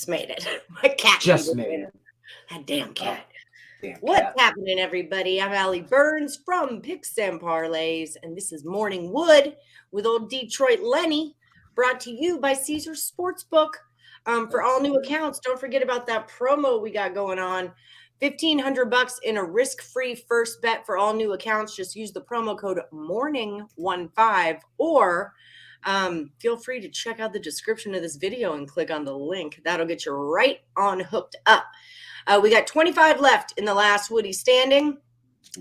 just made it. My cat just made it. That damn cat. Damn What's cat. happening, everybody? I'm Allie Burns from Picks and Parlays, and this is Morning Wood with old Detroit Lenny, brought to you by Caesars Sportsbook. For all new accounts, don't forget about that promo we got going on. $1,500 in a risk-free first bet for all new accounts. Just use the promo code MORNING15 or feel free to check out the description of this video and click on the link. That'll get you right on hooked up. We got 25 left in the last Woody standing.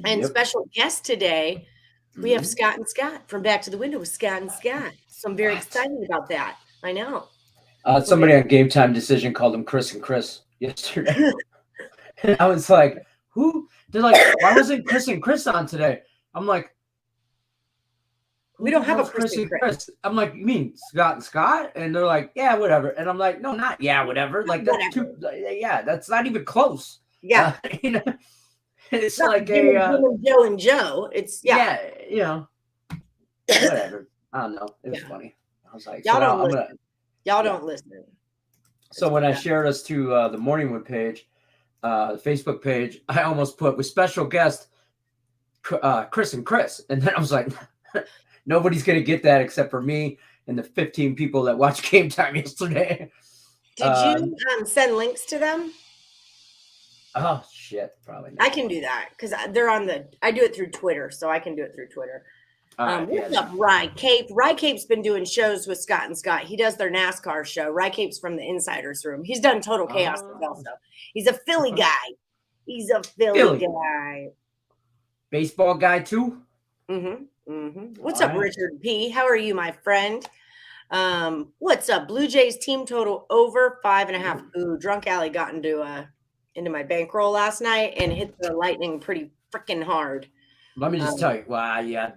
And special guest today, we have Scott and Scott from Back to the Window with Scott and Scott. So I'm very excited about that. I know. Somebody on Game Time Decision called him Chris and Chris yesterday. And I was like, who? They're like, why wasn't Chris and Chris on today? I'm like, we don't have a Chris and Chris. I'm like, you mean Scott and Scott? And they're like, yeah, whatever. And I'm like, no, not yeah, whatever. Like that's too, yeah, that's not even close. Yeah, it's like Joe and Joe. It's whatever. I don't know. It was funny. I was like, y'all don't listen. So when I shared us to the Morningwood page, the Facebook page, I almost put with special guest Chris and Chris, and then I was like, nobody's gonna get that except for me and the 15 people that watched Game Time yesterday. Did you send links to them? Oh shit, probably not. I can do that because they're on I do it through Twitter, so I can do it through Twitter. What's up, Rye Cape? Rye Cape's been doing shows with Scott and Scott. He does their NASCAR show. Rye Cape's from the Insiders Room. He's done Total Chaos also. He's a Philly guy. He's a Philly guy. Baseball guy too? What's up, Richard P? How are you, my friend? What's up? Blue Jays team total over 5.5. Ooh, Drunk Alley got into my bankroll last night and hit the Lightning pretty freaking hard. Let me just tell you. Well, yeah,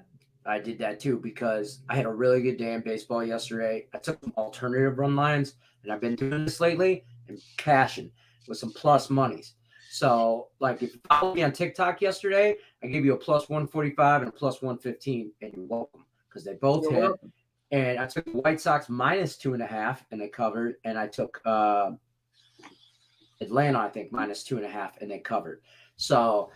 I did that too because I had a really good day in baseball yesterday. I took some alternative run lines, and I've been doing this lately and cashing with some plus monies. So, like, if you followed me on TikTok yesterday, I gave you a plus 145 and a plus 115, and you're welcome because they both hit. And I took the White Sox minus 2.5, and they covered. And I took Atlanta, I think, minus 2.5, and they covered. So,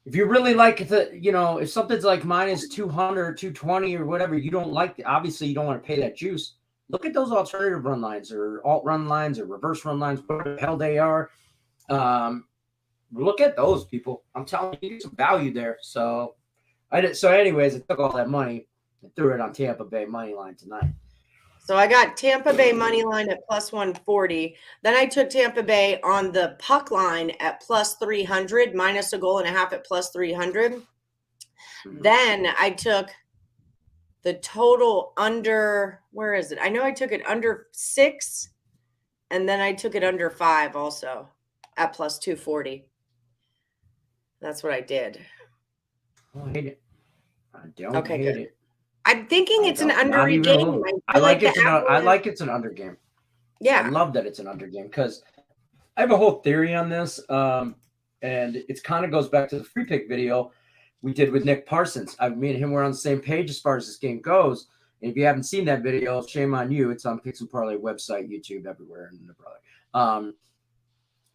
if you really like if something's like minus 200, 220 or whatever, you don't like, obviously you don't want to pay that juice. Look at those alternative run lines or alt run lines or reverse run lines, whatever the hell they are. Look at those, people. I'm telling you, some value there. So anyways, I took all that money and threw it on Tampa Bay money line tonight. So I got Tampa Bay money line at plus 140. Then I took Tampa Bay on the puck line at plus 300, minus a goal and a half at plus 300. Then I took the total under, where is it? I know I took it under 6, and then I took it under 5 also at plus 240. That's what I did. I don't hate it. I don't hate it. I'm thinking it's an under game. I like it's an under game. Yeah. I love that it's an under game because I have a whole theory on this. And it kind of goes back to the free pick video we did with Nick Parsons. Me and him were on the same page as far as this game goes. And if you haven't seen that video, shame on you. It's on Picks and Parlay website, YouTube, everywhere, and the brother.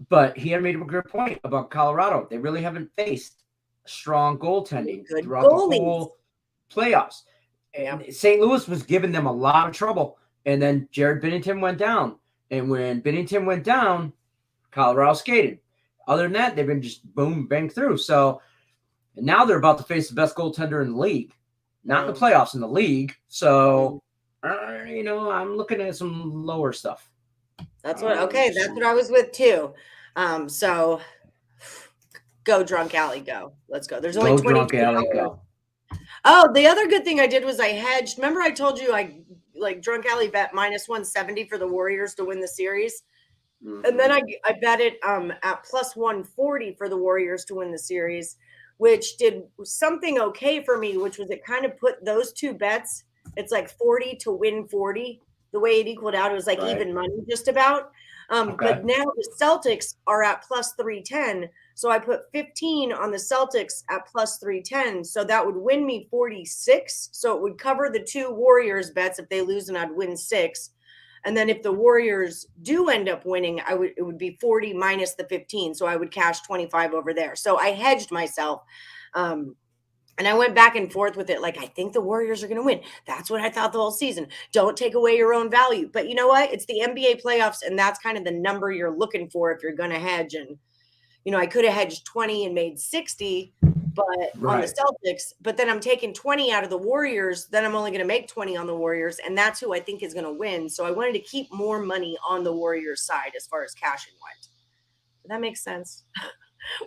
But he had made a good point about Colorado. They really haven't faced strong goaltending throughout the whole playoffs. And St. Louis was giving them a lot of trouble. And then Jared Binnington went down. And when Binnington went down, Colorado skated. Other than that, they've been just boom, bang through. So and now they're about to face the best goaltender in the league. Not in the playoffs, in the league. So, I'm looking at some lower stuff. That's what I was with too. So go Drunk Alley, go. Let's go. There's only 20 Drunk Alley, go. Oh, the other good thing I did was I hedged. Remember I told you I Drunk Alley bet minus 170 for the Warriors to win the series. And then I bet it at plus 140 for the Warriors to win the series, which did something okay for me, which was it kind of put those two bets. It's like 40 to win 40. The way it equaled out, it was like even money just about. But now the Celtics are at plus 310. So I put 15 on the Celtics at plus 310. So that would win me 46. So it would cover the two Warriors bets if they lose, and I'd win 6. And then if the Warriors do end up winning, it would be 40 minus the 15. So I would cash 25 over there. So I hedged myself. And I went back and forth with it. Like, I think the Warriors are going to win. That's what I thought the whole season. Don't take away your own value. But you know what? It's the NBA playoffs, and that's kind of the number you're looking for if you're going to hedge. And, I could have hedged 20 and made 60, but on the Celtics. But then I'm taking 20 out of the Warriors. Then I'm only going to make 20 on the Warriors, and that's who I think is going to win. So I wanted to keep more money on the Warriors side as far as cashing went. That makes sense.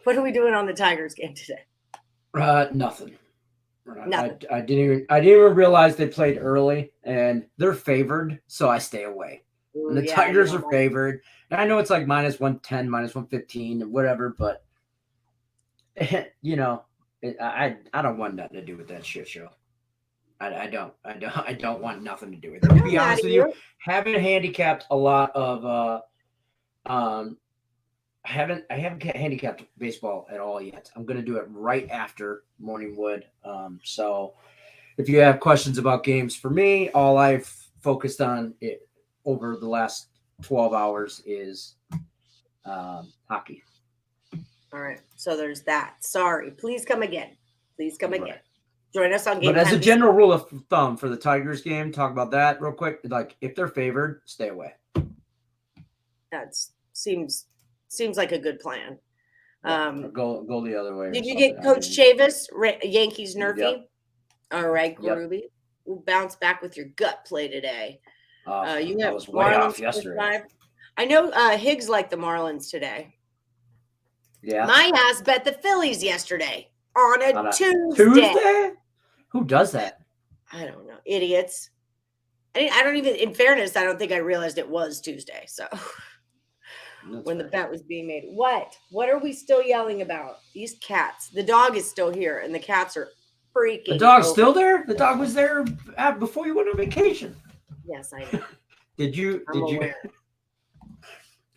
What are we doing on the Tigers game today? Nothing. Nothing. I didn't even realize they played early, and they're favored, so I stay away. Ooh, And the Tigers are favored, and I know it's like minus 110, minus 115, or whatever, but I don't want nothing to do with that shit show. I don't want nothing to do with it. To be honest with you, haven't handicapped a lot of I haven't handicapped baseball at all yet. I'm going to do it right after Morning Wood. So if you have questions about games for me, all I've focused on it over the last 12 hours is hockey. All right. So there's that. Sorry. Please come again. Again. Join us on game. But as a general rule of thumb for the Tigers game, talk about that real quick. Like, if they're favored, stay away. That seems like a good plan. Go the other way. Did you get Coach Chavis, Yankees Nerfy? Yep. All right, Groovy. We'll bounce back with your gut play today. You that was way off yesterday. I know Higgs liked the Marlins today. Yeah. My ass bet the Phillies yesterday on a Tuesday. Who does that? I don't know. Idiots. I don't even, in fairness, I don't think I realized it was Tuesday. So when the bet was being made. What are we still yelling about? These cats. The dog is still here, and the cats are freaking. The dog's still there? The dog was there before you went on vacation. Yes, I know. Did you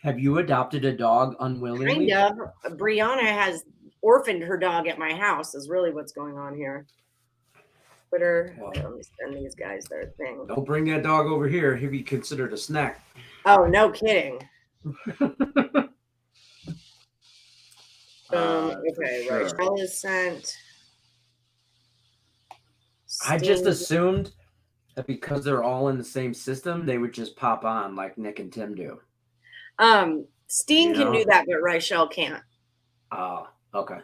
have you adopted a dog unwillingly? Kind of. Brianna has orphaned her dog at my house is really what's going on here. Twitter. Let me send these guys their thing. Don't bring that dog over here. He'll be considered a snack. Oh, no kidding. Okay, sure. Rachel is sent. I just assumed that because they're all in the same system, they would just pop on like Nick and Tim do. Steen can do that, but Rachel can't. Oh, okay.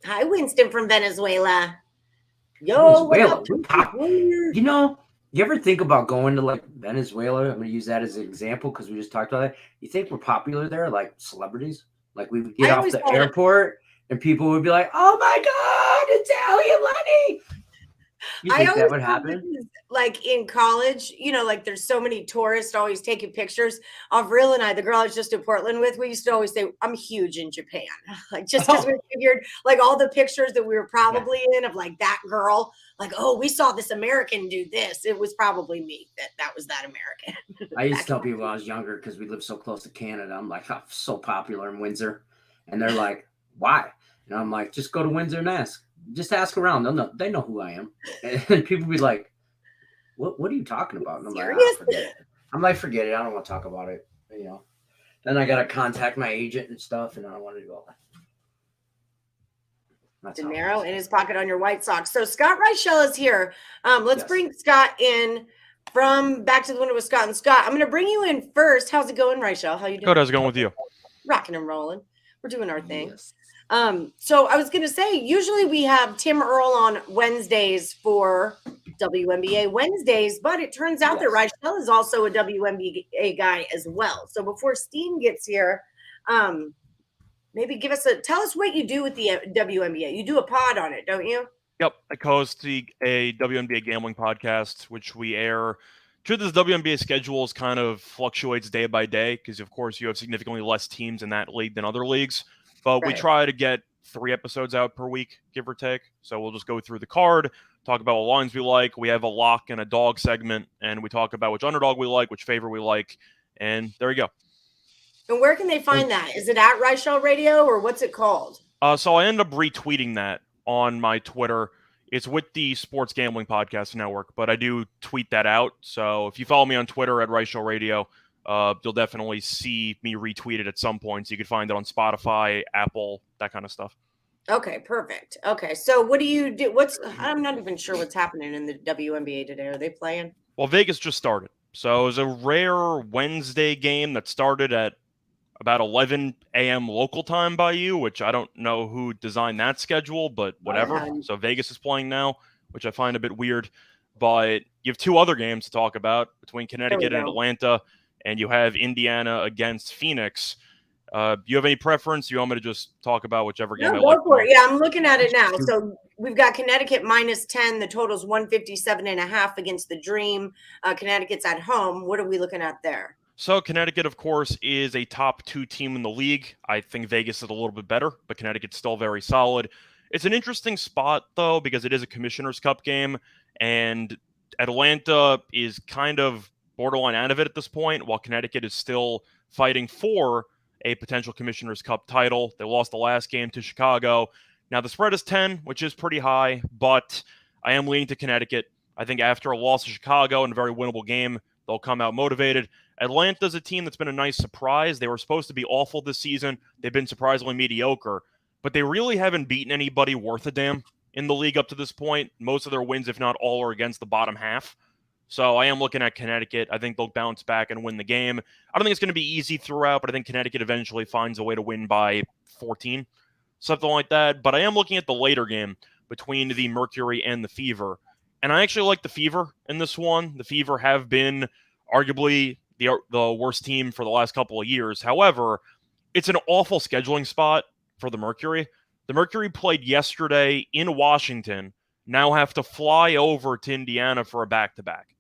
Hi, Winston from Venezuela. Yo, Venezuela. You ever think about going to like Venezuela? I'm going to use that as an example because we just talked about that. You think we're popular there, like celebrities? Like we would get off the airport and people would be like, "Oh my God, Italian Lenny!" You think that would happen? Like in college, like there's so many tourists always taking pictures. Avril and I, the girl I was just in Portland with, we used to always say, "I'm huge in Japan." Like just because we figured, like all the pictures that we were probably in of like that girl, like, oh, we saw this American do this. It was probably me that was that American. I used to tell people when I was younger because we lived so close to Canada. I'm like, I'm so popular in Windsor, and they're like, "Why?" And I'm like, "Just go to Windsor and ask. Just ask around. They know who I am." And people be like, What are you talking about? And I'm like, forget it. I'm like, forget it. I don't want to talk about it. Then I got to contact my agent and stuff, and I don't want to do all that. Dinero in his pocket on your White Sox. So Scott Reichel is here. Let's bring Scott in from Back to the Window with Scott. And Scott, I'm going to bring you in first. How's it going, Reichel? How you doing? Good. How's it going with you? Rocking and rolling. We're doing our thing. Yes. So I was going to say, usually we have Tim Earl on Wednesdays for WNBA Wednesdays, but it turns out that Reichel is also a WNBA guy as well. So before Steen gets here, maybe tell us what you do with the WNBA. You do a pod on it, don't you? Yep. I co-host a WNBA gambling podcast, which we air. Truth is, WNBA schedules kind of fluctuates day by day because, of course, you have significantly less teams in that league than other leagues. But we try to get 3 episodes out per week, give or take. So we'll just go through the card, talk about what lines we like. We have a lock and a dog segment, and we talk about which underdog we like, which favorite we like. And there you go. And where can they find that? Is it at Reichel Radio or what's it called? So I end up retweeting that on my Twitter. It's with the Sports Gambling Podcast Network, but I do tweet that out. So if you follow me on Twitter at Rice Show Radio, you'll definitely see me retweet it at some point. So you can find it on Spotify, Apple, that kind of stuff. Okay, perfect. Okay, so what do you do? I'm not even sure what's happening in the WNBA today. Are they playing? Well, Vegas just started. So it was a rare Wednesday game that started at about 11 a.m. local time by you, which I don't know who designed that schedule, but whatever. So Vegas is playing now, which I find a bit weird. But you have two other games to talk about between Connecticut and Atlanta, and you have Indiana against Phoenix. Do you have any preference? You want me to just talk about whichever game I like? Go for it. Yeah, I'm looking at it now. So we've got Connecticut -10. The total's 157.5 against the Dream. Connecticut's at home. What are we looking at there? So Connecticut, of course, is a top 2 team in the league. I think Vegas is a little bit better, but Connecticut's still very solid. It's an interesting spot, though, because it is a Commissioner's Cup game, and Atlanta is kind of borderline out of it at this point, while Connecticut is still fighting for a potential Commissioner's Cup title. They lost the last game to Chicago. Now, the spread is 10, which is pretty high, but I am leaning to Connecticut. I think after a loss to Chicago in a very winnable game, they'll come out motivated. Atlanta's a team that's been a nice surprise. They were supposed to be awful this season. They've been surprisingly mediocre, but they really haven't beaten anybody worth a damn in the league up to this point. Most of their wins, if not all, are against the bottom half. So I am looking at Connecticut. I think they'll bounce back and win the game. I don't think it's going to be easy throughout, but I think Connecticut eventually finds a way to win by 14, something like that. But I am looking at the later game between the Mercury and the Fever. And I actually like the Fever in this one. The Fever have been arguably the worst team for the last couple of years. However, it's an awful scheduling spot for the Mercury. The Mercury played yesterday in Washington, now have to fly over to Indiana for a back-to-back.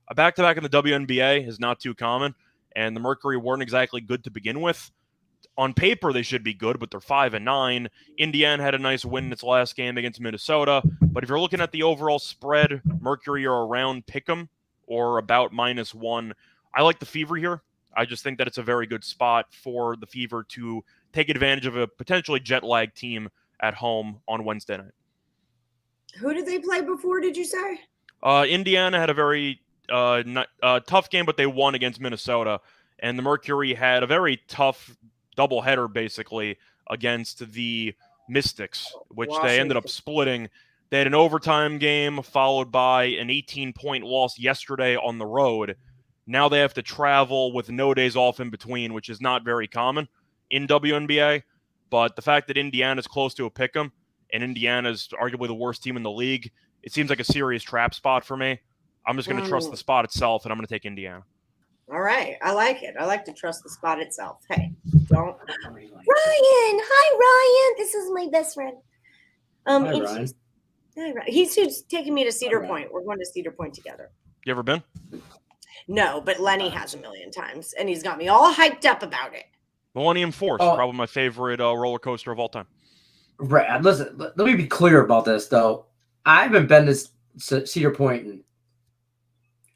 A back-to-back in the WNBA is not too common, and the Mercury weren't exactly good to begin with. On paper, they should be good, but they're 5-9. Indiana had a nice win in its last game against Minnesota, but if you're looking at the overall spread, Mercury are around pick'em or about -1. I like the Fever here. I just think that it's a very good spot for the Fever to take advantage of a potentially jet-lagged team at home on Wednesday night. Who did they play before, did you say? Indiana had a very tough game, but they won against Minnesota. And the Mercury had a very tough doubleheader, basically, against the Mystics, which they ended up splitting. They had an overtime game followed by an 18-point loss yesterday on the road. Now they have to travel with no days off in between, which is not very common in WNBA. But the fact that Indiana's close to a pick'em, and Indiana's arguably the worst team in the league, it seems like a serious trap spot for me. I'm just going to trust the spot itself, and I'm going to take Indiana. All right. I like it. I like to trust the spot itself. Hey, don't. Ryan. Hi, Ryan. This is my best friend. Hi, Ryan. He's taking me to Cedar Point. We're going to Cedar Point together. You ever been? No, but Lenny has a million times, and he's got me all hyped up about it. Millennium Force, probably my favorite roller coaster of all time. Right. Listen, let me be clear about this, though. I haven't been to Cedar Point in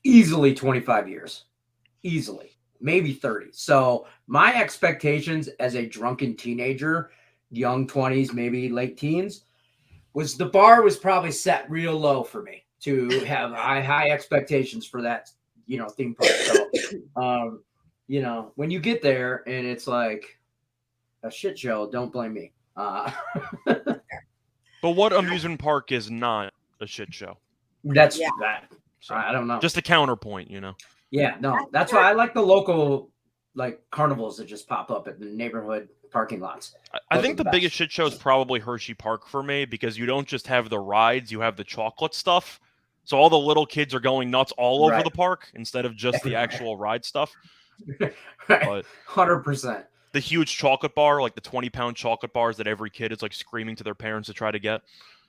easily 25 years. Easily. Maybe 30. So my expectations as a drunken teenager, young 20s, maybe late teens, was the bar was probably set real low for me to have high expectations for that, theme park. So, when you get there and it's like a shit show, don't blame me. But what amusement park is not a shit show? That. So, I don't know. Just a counterpoint, Yeah, no. That's why I like the local carnivals that just pop up at the neighborhood parking lots. I think the biggest shit show is probably Hershey Park for me, because you don't just have the rides, you have the chocolate stuff. So all the little kids are going nuts all over the park instead of just the actual ride stuff. Right. But 100%. The huge chocolate bar, like the 20-pound chocolate bars that every kid is screaming to their parents to try to get.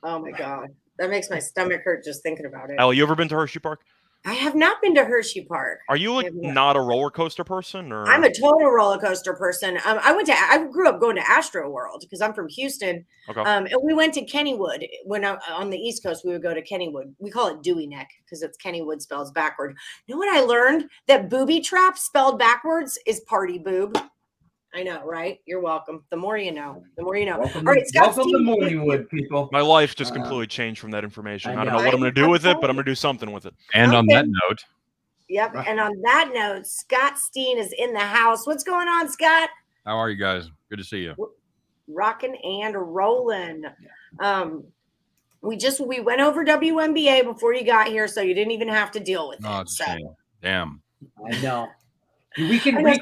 Oh my God. That makes my stomach hurt just thinking about it. Ellie, you ever been to Hershey Park? I have not been to Hershey Park. Are you not a roller coaster person? Or? I'm a total roller coaster person. I grew up going to Astro World because I'm from Houston. Okay. And we went to Kennywood. When on the East Coast, we would go to Kennywood. We call it Dewey Neck because it's Kennywood spells backward. You know what I learned? That booby trap spelled backwards is party boob. I know, right? You're welcome. The more you know, the more you know. Welcome, All right, Scott, welcome to Steve, Morningwood, people. My life just completely changed from that information. I I don't know. know what I'm going to do with it, but I'm I'm going to do something with it. And on Okay. that note, Yep. Right. And on that note, Scott Steen is in the house. What's going on, Scott? how are you guys? Good to see you. Rocking and rolling. We went over WNBA before you got here, so you didn't even have to deal with Oh, it. it's a So shame. Damn. I know. We can I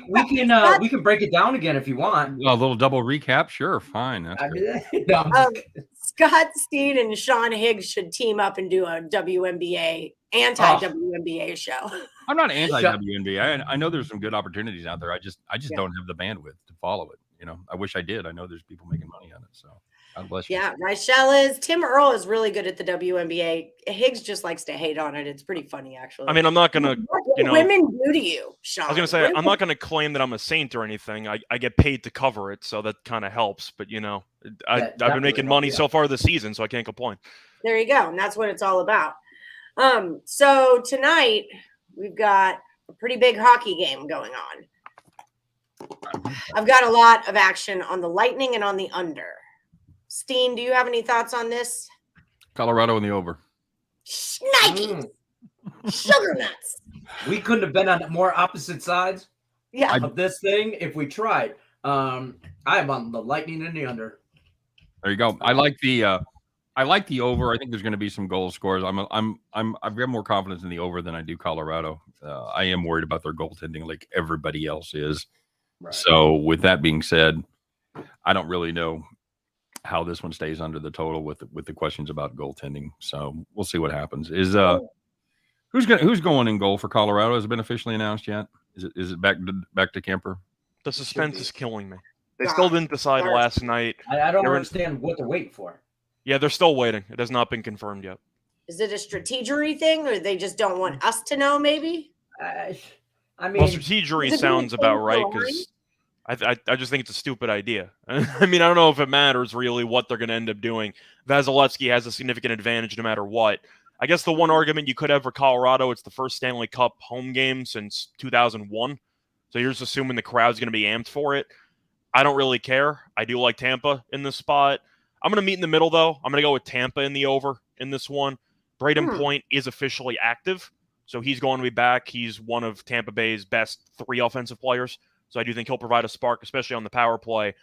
know. we can break it down again if you want. A little double recap? Sure, fine. That's I good. mean, no, I'm just Scott Steen and Sean Higgs should team up and do a WNBA anti-WNBA show. I'm not anti-WNBA. I know there's some good opportunities out there. I just Yeah. don't have the bandwidth to follow it. You know, I wish I did. I know there's people making money on it. So God bless you. Yeah, Michelle is. Tim Earl is really good at the WNBA. Higgs just likes to hate on it. It's pretty funny, actually. I mean, I'm not going to, What you know, women do to you, Sean? I was going to say, I'm not going to claim that I'm a saint or anything. I get paid to cover it, so that kind of helps. But, you know, I've been making money so far this season, so I can't complain. There you go. And that's what it's all about. So tonight we've got a pretty big hockey game going on. I've got a lot of action on the Lightning and on the under. Steen, do you have any thoughts on this? Colorado in the over. Nike, sugar nuts. we couldn't have been on more opposite sides Yeah. of this thing if we tried. I'm on the Lightning and the under. There you go. I like the over. I think there's going to be some goal scores. I've got more confidence in the over than I do Colorado. I am worried about their goaltending like everybody else is. Right. So with that being said, I don't really know how this one stays under the total with the questions about goaltending. So we'll see what happens. Is who's going in goal for Colorado? Has it been officially announced yet? Is it back to Kemper? The suspense is killing me. They still didn't decide last night. I don't understand what they're waiting for. Yeah, they're still waiting. It has not been confirmed yet. Is it a strategery thing, or they just don't want us to know? Maybe. I mean, Well, strategery sounds about right because I just think it's a stupid idea. I mean, I don't know if it matters really what they're going to end up doing. Vasilevsky has a significant advantage no matter what. I guess the one argument you could have for Colorado, it's the first Stanley Cup home game since 2001. So you're just assuming the crowd's going to be amped for it. I don't really care. I do like Tampa in this spot. I'm going to meet in the middle, though. I'm going to go with Tampa in the over in this one. Braden Point is officially active, so he's going to be back. He's one of Tampa Bay's best 3 offensive players, so I do think he'll provide a spark, especially on the power play.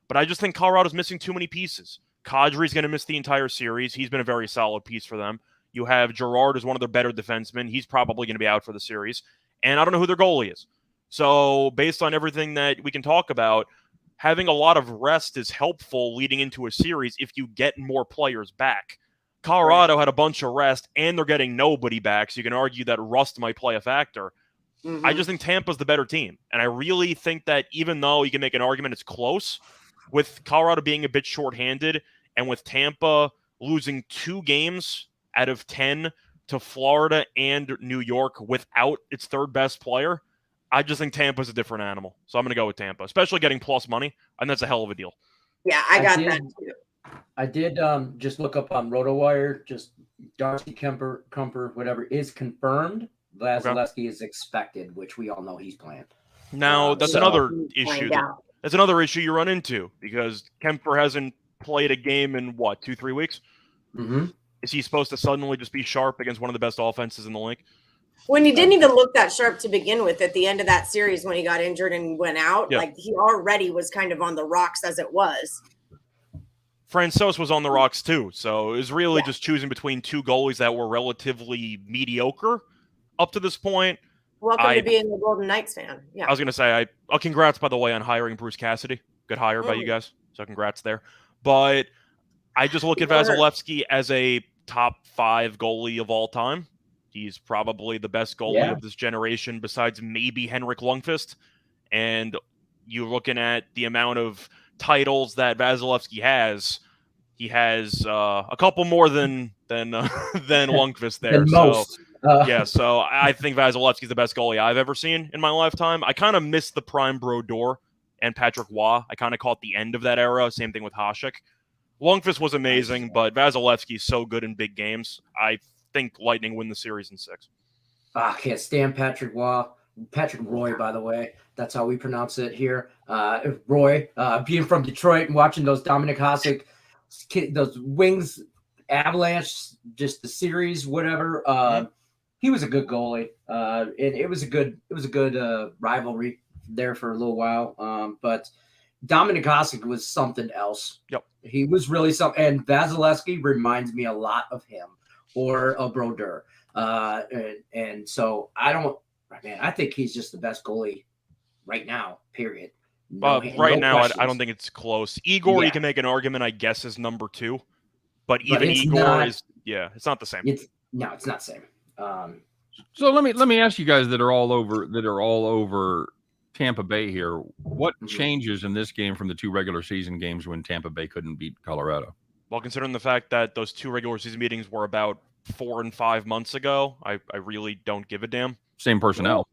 But I just think Colorado's missing too many pieces. Kadri's going to miss the entire series. He's been a very solid piece for them. You have Girard as one of their better defensemen. He's probably going to be out for the series. And I don't know who their goalie is. So based on everything that we can talk about, having a lot of rest is helpful leading into a series if you get more players back. Colorado had a bunch of rest, and they're getting nobody back, so you can argue that rust might play a factor. Mm-hmm. I just think Tampa's the better team, and I really think that even though you can make an argument it's close, with Colorado being a bit shorthanded, and with Tampa losing 2 games out of 10 to Florida and New York without its third best player, I just think Tampa's a different animal. So I'm going to go with Tampa, especially getting plus money, and that's a hell of a deal. Yeah, I got that too. I did just look up on RotoWire, just Darcy Kemper, whatever, is confirmed. Vasilevsky is expected, which we all know he's playing. Now, that's So- another issue. Find out. That's another issue you run into because Kemper hasn't played a game in, 2-3 weeks? Mm-hmm. Is he supposed to suddenly just be sharp against one of the best offenses in the league? When he didn't even look that sharp to begin with at the end of that series when he got injured and went out, Yeah. like he already was kind of on the rocks as it was. Francouz was on the rocks too, so it was really just choosing between 2 goalies that were relatively mediocre up to this point. Welcome to being the Golden Knights fan. Yeah. I was going to say, congrats, by the way, on hiring Bruce Cassidy. Good hire by you guys, so congrats there. But I just look at Vasilevsky as a top 5 goalie of all time. He's probably the best goalie of this generation besides maybe Henrik Lundqvist. And you're looking at the amount of titles that Vasilevsky has. He has a couple more than Lundqvist there. Most. So I think Vasilevsky's the best goalie I've ever seen in my lifetime. I kind of missed the prime Brodeur and Patrick Waugh. I kind of caught the end of that era. Same thing with Hasek. Lundqvist was amazing, but Vasilevsky's so good in big games. I think Lightning win the series in 6. I can't stand Patrick Waugh. Patrick Roy, by the way. That's how we pronounce it here. Roy, being from Detroit and watching those Dominic Hasek, those Wings Avalanche, just the series, whatever. He was a good goalie. And it was a good rivalry there for a little while. But Dominic Hasek was something else. Yep. He was really something. And Vasilevsky reminds me a lot of him or a Brodeur. And so I think he's just the best goalie right now, period. Right now, questions. I don't think it's close. Igor, you can make an argument, I guess, is number 2. But even Igor it's not the same. It's not the same. So let me ask you guys that are all over Tampa Bay here. What changes in this game from the 2 regular season games when Tampa Bay couldn't beat Colorado? Well, considering the fact that those 2 regular season meetings were about 4 and 5 months ago, I really don't give a damn. Same personnel.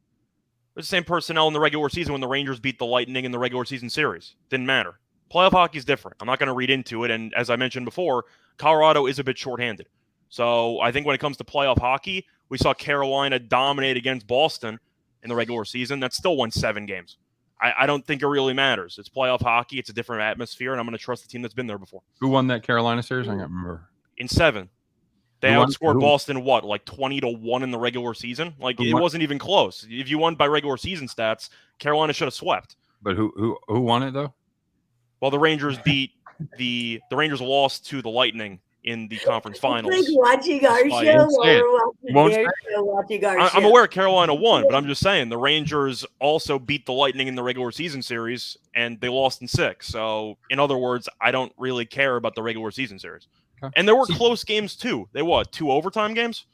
It's the same personnel in the regular season when the Rangers beat the Lightning in the regular season series. Didn't matter. Playoff hockey is different. I'm not going to read into it. And as I mentioned before, Colorado is a bit shorthanded. So I think when it comes to playoff hockey, we saw Carolina dominate against Boston in the regular season. That still won 7 games. I don't think it really matters. It's playoff hockey. It's a different atmosphere, and I'm going to trust the team that's been there before. Who won that Carolina series? I can't remember. In 7. They outscored Boston, like 20-1 in the regular season? Like, it wasn't even close. If you won by regular season stats, Carolina should have swept. But who won it, though? Well, the Rangers beat the Rangers lost to the Lightning in the conference finals. Watching our show. I'm aware Carolina won, but I'm just saying the Rangers also beat the Lightning in the regular season series, and they lost in 6. So, in other words, I don't really care about the regular season series. Okay. And there were close games, too. They 2 overtime games?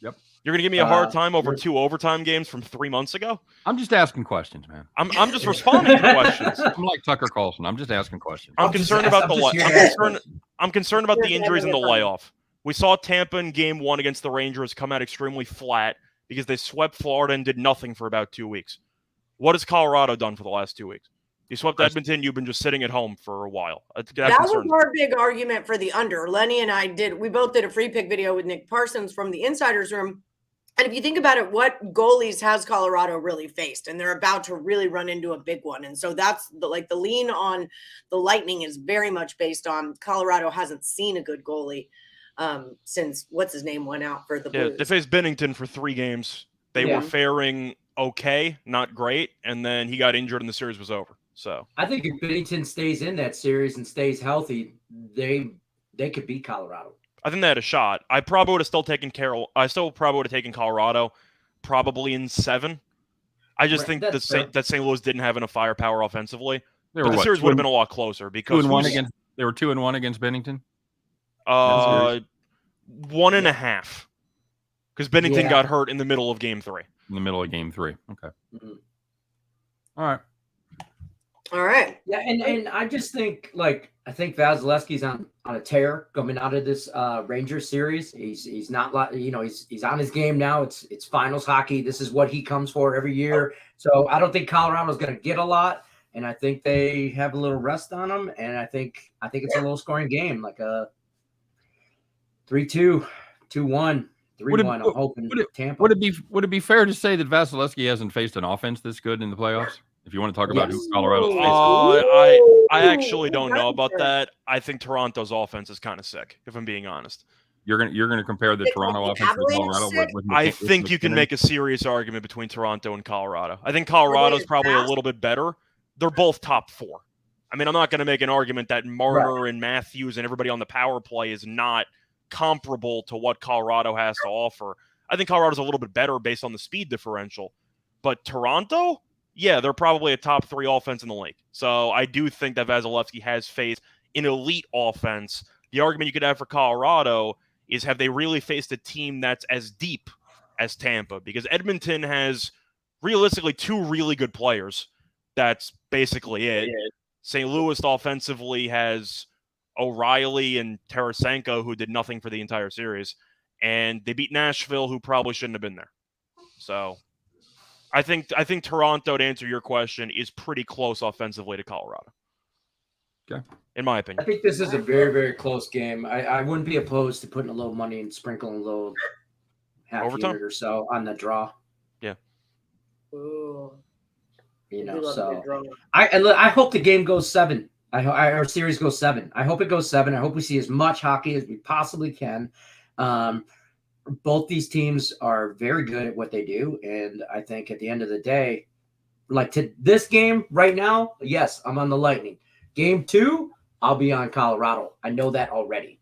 Yep. You're going to give me a hard time over 2 overtime games from 3 months ago? I'm just asking questions, man. I'm just responding to questions. I'm like Tucker Carlson. I'm just asking questions. I'm concerned about the injuries and the layoff. We saw Tampa in game 1 against the Rangers come out extremely flat because they swept Florida and did nothing for about 2 weeks. What has Colorado done for the last 2 weeks? You swept Edmonton. You've been just sitting at home for a while. That was our big argument for the under. Lenny and I we both did a free pick video with Nick Parsons from the Insiders Room. And if you think about it, what goalies has Colorado really faced? And they're about to really run into a big one. And so that's the lean on the Lightning is very much based on Colorado hasn't seen a good goalie since what's his name went out for the Blues. They faced Binnington for 3 games. They were faring okay, not great. And then he got injured and the series was over. So I think if Binnington stays in that series and stays healthy, they could beat Colorado. I think they had a shot. I probably would have still taken Colorado, probably in 7. I just think that St. Louis didn't have enough firepower offensively. But the series would have been a lot closer because they were 2-1 against Binnington. 1.5, because Binnington got hurt in the middle of Game 3. In the middle of Game 3. Okay. Mm-hmm. All right. Yeah, and I just think I think Vasilevsky's on a tear coming out of this Rangers series. He's not he's on his game now. It's finals hockey. This is what he comes for every year. So I don't think Colorado's going to get a lot, and I think they have a little rest on them. And I think it's a low scoring game, like a 3-2, 2-1, 3-1. I'm hoping Tampa. Would it be fair to say that Vasilevsky hasn't faced an offense this good in the playoffs? If you want to talk about who Colorado's facing. I actually don't know about that. I think Toronto's offense is kind of sick, if I'm being honest. You're gonna compare the Toronto offense to Colorado? I think you can make a serious argument between Toronto and Colorado. I think Colorado's probably a little bit better. They're both top 4. I mean, I'm not going to make an argument that Marner and Matthews and everybody on the power play is not comparable to what Colorado has to offer. I think Colorado's a little bit better based on the speed differential. But Toronto, yeah, they're probably a top 3 offense in the league. So I do think that Vasilevsky has faced an elite offense. The argument you could have for Colorado is, have they really faced a team that's as deep as Tampa? Because Edmonton has realistically 2 really good players. That's basically it. St. Louis offensively has O'Reilly and Tarasenko, who did nothing for the entire series. And they beat Nashville, who probably shouldn't have been there. So I think Toronto, to answer your question, is pretty close offensively to Colorado. Okay. In my opinion. I think this is a very, very close game. I wouldn't be opposed to putting a little money and sprinkling a little half unit or so on the draw. Yeah. You We know, love so good drama. I hope the game goes 7. Our series goes 7. I hope it goes 7. I hope we see as much hockey as we possibly can. Both these teams are very good at what they do, and I think at the end of the day, like to this game right now, yes, I'm on the Lightning. Game 2, I'll be on Colorado. I know that already.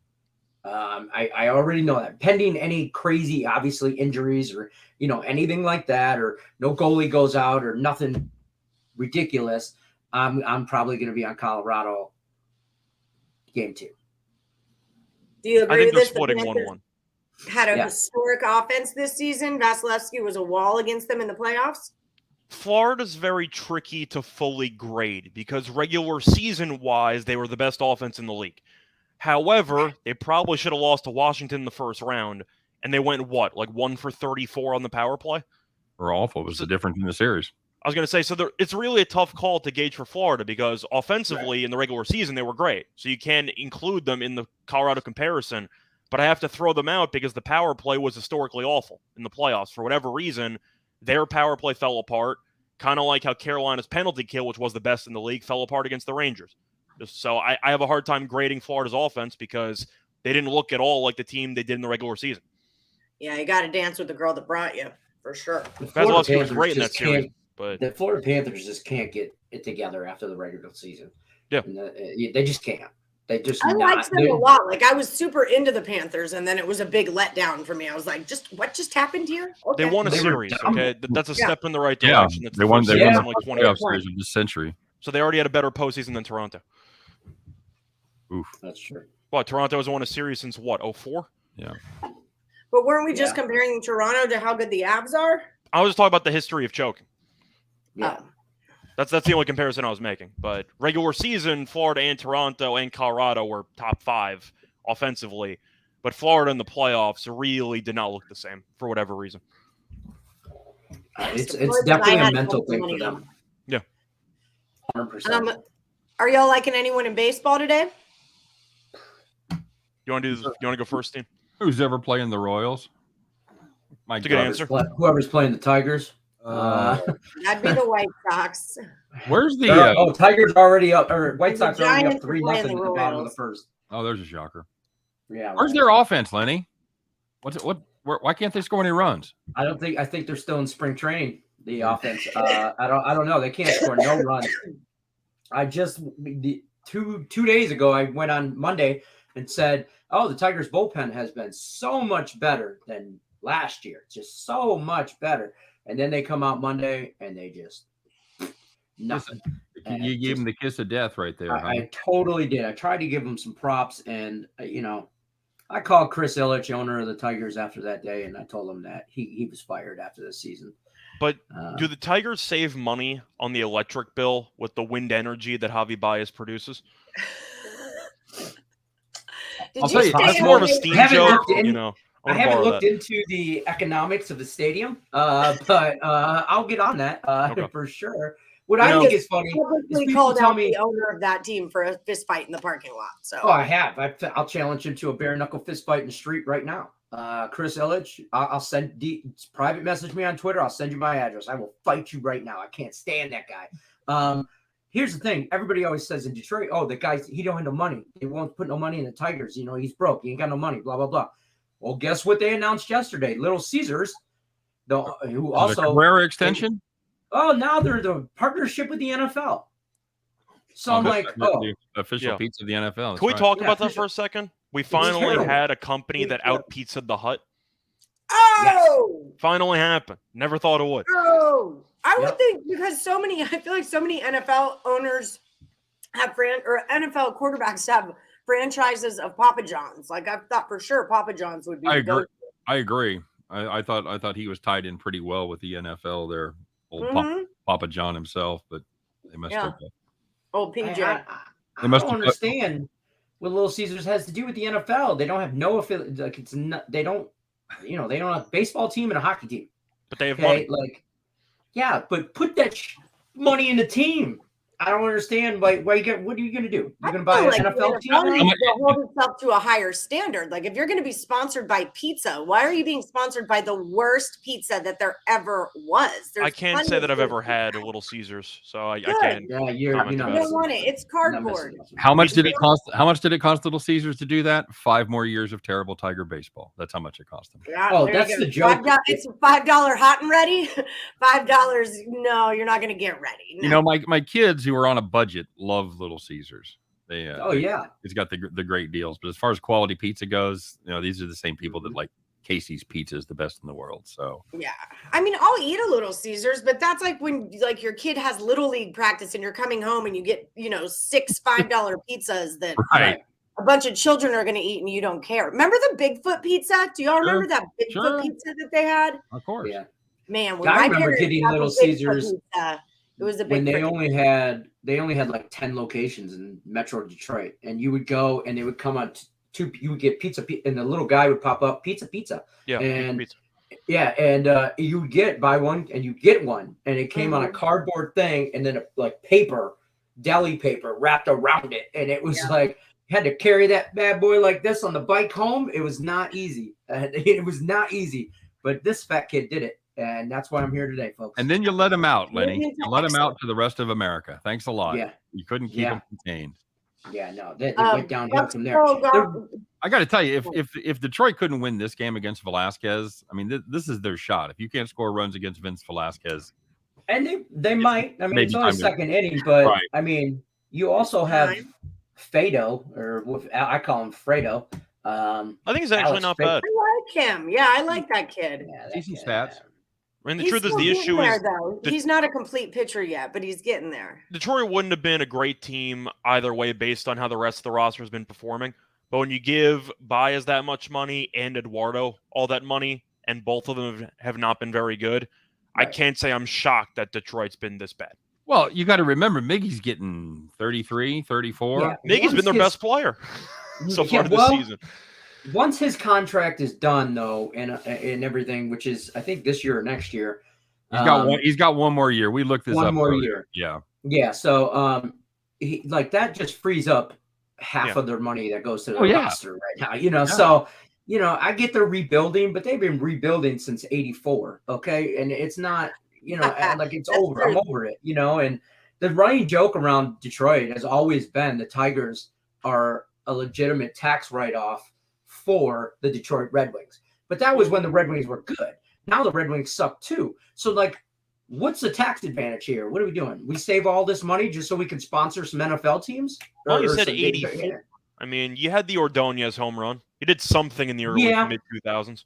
I already know that. Pending any crazy, obviously, injuries or anything like that, or no goalie goes out or nothing ridiculous, I'm probably going to be on Colorado game 2. Do you I agree think with they're this? The splitting Panthers 1-1. had a Yeah. historic offense this season. Vasilevsky was a wall against them in the playoffs. Florida's very tricky to fully grade because regular season wise, they were the best offense in the league. However, they probably should have lost to Washington in the first round, and they went like 1 for 34 on the power play? Or awful was the difference in the series. I was going to say, so it's really a tough call to gauge for Florida because offensively in the regular season, they were great. So you can include them in the Colorado comparison, but I have to throw them out because the power play was historically awful in the playoffs. For whatever reason, their power play fell apart, kind of like how Carolina's penalty kill, which was the best in the league, fell apart against the Rangers. So I have a hard time grading Florida's offense because they didn't look at all like the team they did in the regular season. Yeah, you got to dance with the girl that brought you, for sure. Vasilevsky was great in that series. But the Florida Panthers just can't get it together after the regular season. Yeah. And they just can't. They just I liked them a lot. Like, I was super into the Panthers, and then it was a big letdown for me. I was like, what just happened here? Okay. they won a They were series, dumb. okay? That's a step in the right Yeah, direction. That's they the won. first They series won in the like 20 playoff years. series of this century. So they already had a better postseason than Toronto. Oof. That's true. Well, Toronto hasn't won a series since what, 04? Yeah. But weren't we just comparing Toronto to how good the Avs are? I was just talking about the history of choking. Yeah. Oh. That's the only comparison I was making. But regular season, Florida and Toronto and Colorado were top 5 offensively. But Florida in the playoffs really did not look the same for whatever reason. It's Because definitely I a had mental so thing many for of them. Yeah. 100%. Are y'all liking anyone in baseball today? You want to do? You want to go first, team? Who's ever playing the Royals? My It's a good God. answer. Whoever's playing the Tigers. That'd be the White Sox. Where's the? Tigers already up, or White The Sox already Giants up are 3-0 playing at the the bottom of the Royals. first. Oh, there's a shocker. Yeah. Where's their offense, Lenny? Why can't they score any runs? I think they're still in spring training. The offense. I don't know. They can't score no runs. I just 2 days ago I went on Monday and said, "Oh, the Tigers bullpen has been so much better than last year. Just so much better." And then they come out Monday and they just nothing. You gave them the kiss of death right there. I totally did. I tried to give them some props, and I called Chris Ilitch, owner of the Tigers, after that day, and I told him that he was fired after this season. But do the Tigers save money on the electric bill with the wind energy that Javi Baez produces? Did tell you you, stay It's up more of a late? steam I haven't joke, looked in- I I'm gonna haven't borrow looked that. into the economics of the stadium, but I'll get on that Okay. for sure. What I think is funny is Publicly people called tell out me, the owner of that team for a fist fight in the parking lot. So "Oh, I have. I'll challenge him to a bare knuckle fist fight in the street right now." Chris Ilitch, I'll send private message me on Twitter. I'll send you my address. I will fight you right now. I can't stand that guy. Here's the thing. Everybody always says in Detroit, "Oh, the guy, he don't have no money. He won't put no money in the Tigers. He's broke. He ain't got no money, blah, blah, blah." Well, guess what they announced yesterday? Little Caesars, who also the Cabrera extension. Oh, now they're the partnership with the NFL. So I'm like, the official Yeah. pizza of the NFL. That's Can we right. talk Yeah, about that official. for a second? We finally terrible. had a company It's that terrible. out pizzaed the Hut. oh, Finally happened. Never thought it would. oh, I would Yep. think because I feel like so many NFL owners have NFL quarterbacks have franchises of Papa John's. Like I thought for sure Papa John's would be. I the go-to. agree. I thought he was tied in pretty well with the NFL there, old Mhm. Papa John himself, but they must Yeah. have. Old PJ. I must don't have- understand what Little Caesars has to do with the NFL. They don't have no affiliate. Like it's not. They don't. They don't have a baseball team and a hockey team. But they have Okay, money. but put that money in the team. I don't understand why you get. What are you going to do? You're going to buy I an feel like NFL the team? NFL now? needs to hold itself to a higher standard. Like, if you're going to be sponsored by pizza, why are you being sponsored by the worst pizza that there ever was? I can't say that I've ever had a Little Caesars, so I can't. Yeah, you're comment not about You it. don't want it. It's cardboard. How much We- did it cost? How much did it cost Little Caesars to do that? 5 more years of terrible Tiger baseball. That's how much it cost them. Yeah, Oh, there you that's go. the joke. It's $5 hot and ready. $5. No, you're not going to get ready. No. You know, my kids who are on a budget love Little Caesars. They it's got the great deals. But as far as quality pizza goes, you know, these are the same people that like Casey's Pizza is the best in the world. So Yeah, I mean, I'll eat a Little Caesars, but that's like when like your kid has little league practice and you're coming home and you get 6 $5 pizzas that right. a bunch of children are going to eat and you don't care. Remember the Bigfoot pizza? Do y'all remember that Bigfoot pizza that they had? Of course. Yeah. Man, when I my remember parents getting got the Little Bigfoot Caesars pizza, it was a big when they only had like 10 locations in Metro Detroit, and you would go and they would come on you would get pizza, and the little guy would pop up pizza. Yeah, and pizza. yeah, and you would buy one and you get one, and it came on a cardboard thing, and then like deli paper wrapped around it, and it was like you had to carry that bad boy like this on the bike home. It was not easy. It was not easy, but this fat kid did it. And that's why I'm here today, folks. And then you let him out, Lenny. You let him out to the rest of America. Thanks a lot. Yeah. You couldn't keep him contained. Yeah, no, they went downhill from there. I got to tell you, if Detroit couldn't win this game against Velasquez, I mean, this is their shot. If you can't score runs against Vince Velasquez, and they might. I mean, it's only second inning, but I mean, you also have Fado, or I call him Fredo. I think he's actually not bad. I like him. Yeah, I like that kid. Yeah, decent stats. I mean, the truth is, the issue is he's not a complete pitcher yet, but he's getting there. Detroit wouldn't have been a great team either way based on how the rest of the roster has been performing. But when you give Baez that much money and Eduardo all that money, and both of them have not been very good, I can't say I'm shocked that Detroit's been this bad. Well, you got to remember, Miggy's getting 33, 34. Yeah, Miggy's been their best player so far this season. Once his contract is done, though, and everything, which is I think this year or next year, he's got one more year. We looked this up. One more year. Yeah. So that just frees up half of their money that goes to the roster right now. So I get they're rebuilding, but they've been rebuilding since '84. Okay, and it's not like it's over. I'm over it. And the running joke around Detroit has always been the Tigers are a legitimate tax write-off for the Detroit Red Wings. But that was when the Red Wings were good. Now the Red Wings suck too. So like, what's the tax advantage here? What are we doing? We save all this money just so we can sponsor some NFL teams? Well, you said 84. I mean, you had the Ordonez home run. You did something in the early mid 2000s.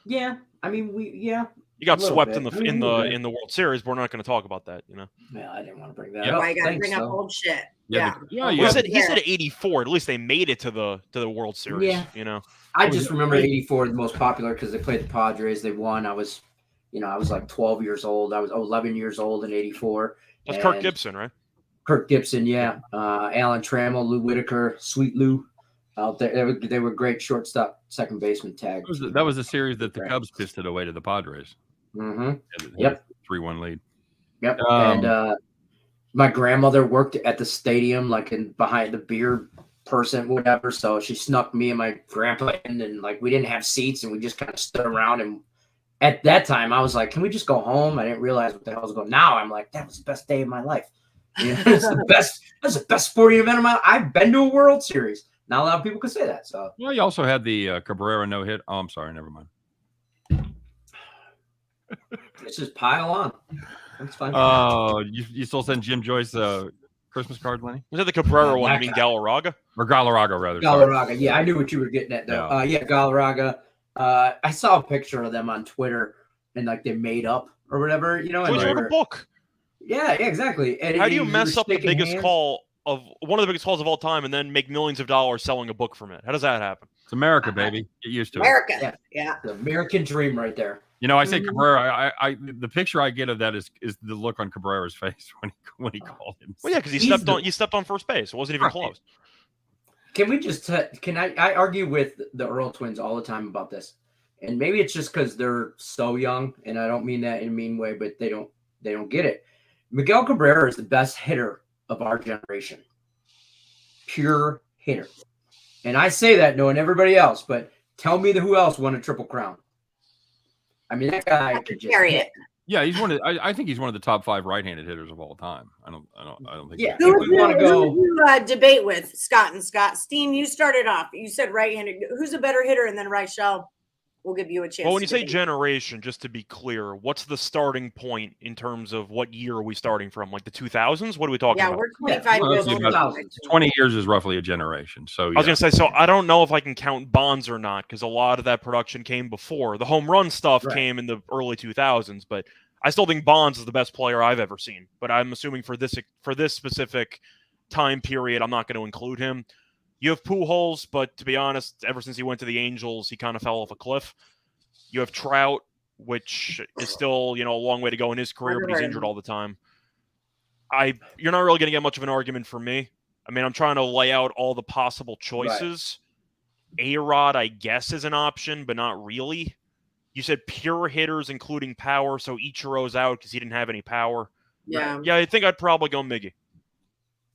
Yeah. I mean, you got swept in the World Series, but we're not going to talk about that, Yeah, I didn't want to bring that up. up. I got to bring up old shit. He said 84. At least they made it to the World Series. Yeah. I just remember 84 the most popular because they played the Padres. They won. I was like 12 years old. I was 11 years old in 84. That's Kirk Gibson, right? Kirk Gibson, yeah. Alan Trammell, Lou Whitaker, Sweet Lou. Out there, they were great shortstop, second baseman tag. That was a series that the Cubs pissed it away to the Padres. Mm-hmm. Yep. 3-1 lead. Yep. And my grandmother worked at the stadium, like behind the beer person, whatever. So she snuck me and my grandpa in, and like we didn't have seats, and we just kind of stood around. And at that time, I was like, "Can we just go home?" I didn't realize what the hell was going. Now I'm like, that was the best day of my life. It's the best. That's the best sporting event of my life. I've been to a World Series. Not a lot of people can say that. So well, you also had the Cabrera no hit. Oh, I'm sorry, never mind. Let's just pile on. That's fine. Oh, you still send Jim Joyce a Christmas card, Lenny? Was that the Cabrera one? You mean Galarraga? Or Galarraga, rather. Galarraga. Yeah, I knew what you were getting at, though. Galarraga. I saw a picture of them on Twitter, and like they made up or whatever, And they wrote a book. Yeah, exactly. And how do you mess up the biggest call of one of the biggest calls of all time and then make millions of dollars selling a book from it? How does that happen? It's America, baby. Get used to it. Yeah. The American dream right there. I say Cabrera. I the picture I get of that is the look on Cabrera's face when he called him. Well, yeah, because he stepped on first base. It wasn't even close. Can we just can I argue with the Earl twins all the time about this? And maybe it's just because they're so young, and I don't mean that in a mean way, but they don't get it. Miguel Cabrera is the best hitter of our generation. Pure hitter. And I say that knowing everybody else, but tell me who else won a Triple Crown. I mean, that guy could just carry hit. it. Yeah, he's one of. I think he's one of the top 5 right-handed hitters of all time. I don't think. Yeah. Who If would we wanna go- you debate with, Scott and Scott? Steen, you started off. You said right-handed. Who's a better hitter? And then Reichel, we'll give you a chance. Well, when you to say debate. generation, just to be clear, what's the starting point in terms of what year are we starting from? Like the 2000s? What are we talking Yeah, about? we're 25 Well, years that's old. about 20 years is roughly a generation. So I was going to say, so I don't know if I can count Bonds or not, because a lot of that production came before. The home run stuff Right. came in the early 2000s, but I still think Bonds is the best player I've ever seen. But I'm assuming for this specific time period, I'm not going to include him. You have Pujols, but to be honest, ever since he went to the Angels, he kind of fell off a cliff. You have Trout, which is still, a long way to go in his career, but he's injured all the time. You're not really going to get much of an argument from me. I mean, I'm trying to lay out all the possible choices. Right. A-Rod, I guess, is an option, but not really. You said pure hitters, including power, so Ichiro's out because he didn't have any power. Yeah. Yeah, I think I'd probably go Miggy.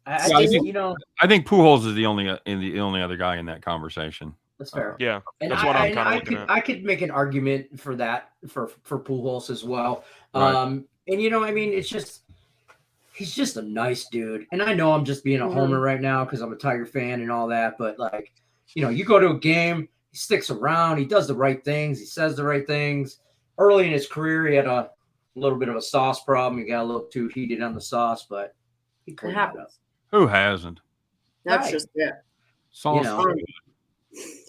I think Pujols is the only other guy in that conversation. That's fair. Yeah, and that's what I'm kind of looking at. I could make an argument for that for Pujols as well. Right. And it's just he's just a nice dude. And I know I'm just being a homer right now because I'm a Tiger fan and all that, but you go to a game, he sticks around, he does the right things, he says the right things. Early in his career, he had a little bit of a sauce problem. He got a little too heated on the sauce, but he cleaned it up. Who hasn't? That's just it. Sauce.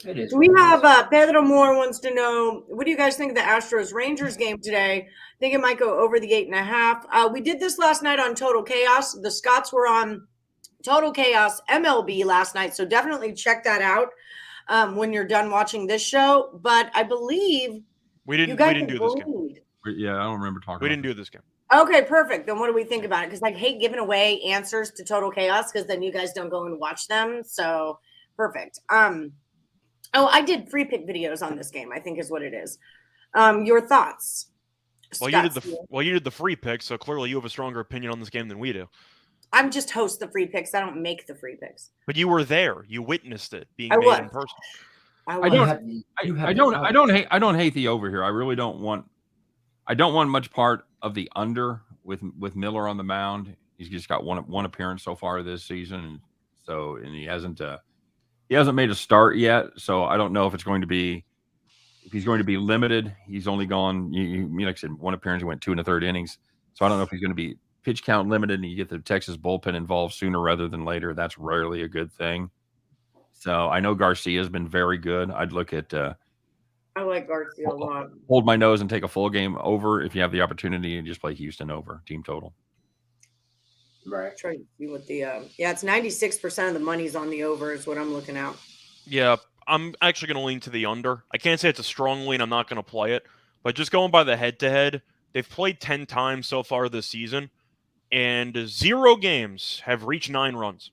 It is. We have Pedro Moore wants to know, what do you guys think of the Astros-Rangers game today? I think it might go over the 8.5. We did this last night on Total Chaos. The Scots were on Total Chaos MLB last night, so definitely check that out when you're done watching this show. But I believe we didn't do this game. Yeah, I don't remember talking. We didn't do this game. Okay, perfect. Then what do we think about it? Because I hate giving away answers to Total Chaos because then you guys don't go and watch them. So perfect. I did free pick videos on this game, I think is what it is. Your thoughts? Well, you did the free pick, so clearly you have a stronger opinion on this game than we do. I'm just host the free picks. I don't make the free picks. But you were there. You witnessed it being made in person. I don't hate the over here. I really don't want. I don't want much part of the under with Miller on the mound. He's just got one appearance so far this season, and he hasn't made a start yet. So I don't know if he's going to be limited. He's only gone. Like I said, one appearance. He went 2 1/3 innings. So I don't know if he's going to be pitch count limited, and you get the Texas bullpen involved sooner rather than later. That's rarely a good thing. So I know Garcia's been very good. I'd look at. I like Garcia a lot. Hold my nose and take a full game over if you have the opportunity, and just play Houston over team total. Right. Try to see what the it's 96% of the money's on the over is what I'm looking at. Yeah, I'm actually going to lean to the under. I can't say it's a strong lean. I'm not going to play it, but just going by the head-to-head, they've played 10 times so far this season, and 0 games have reached 9 runs.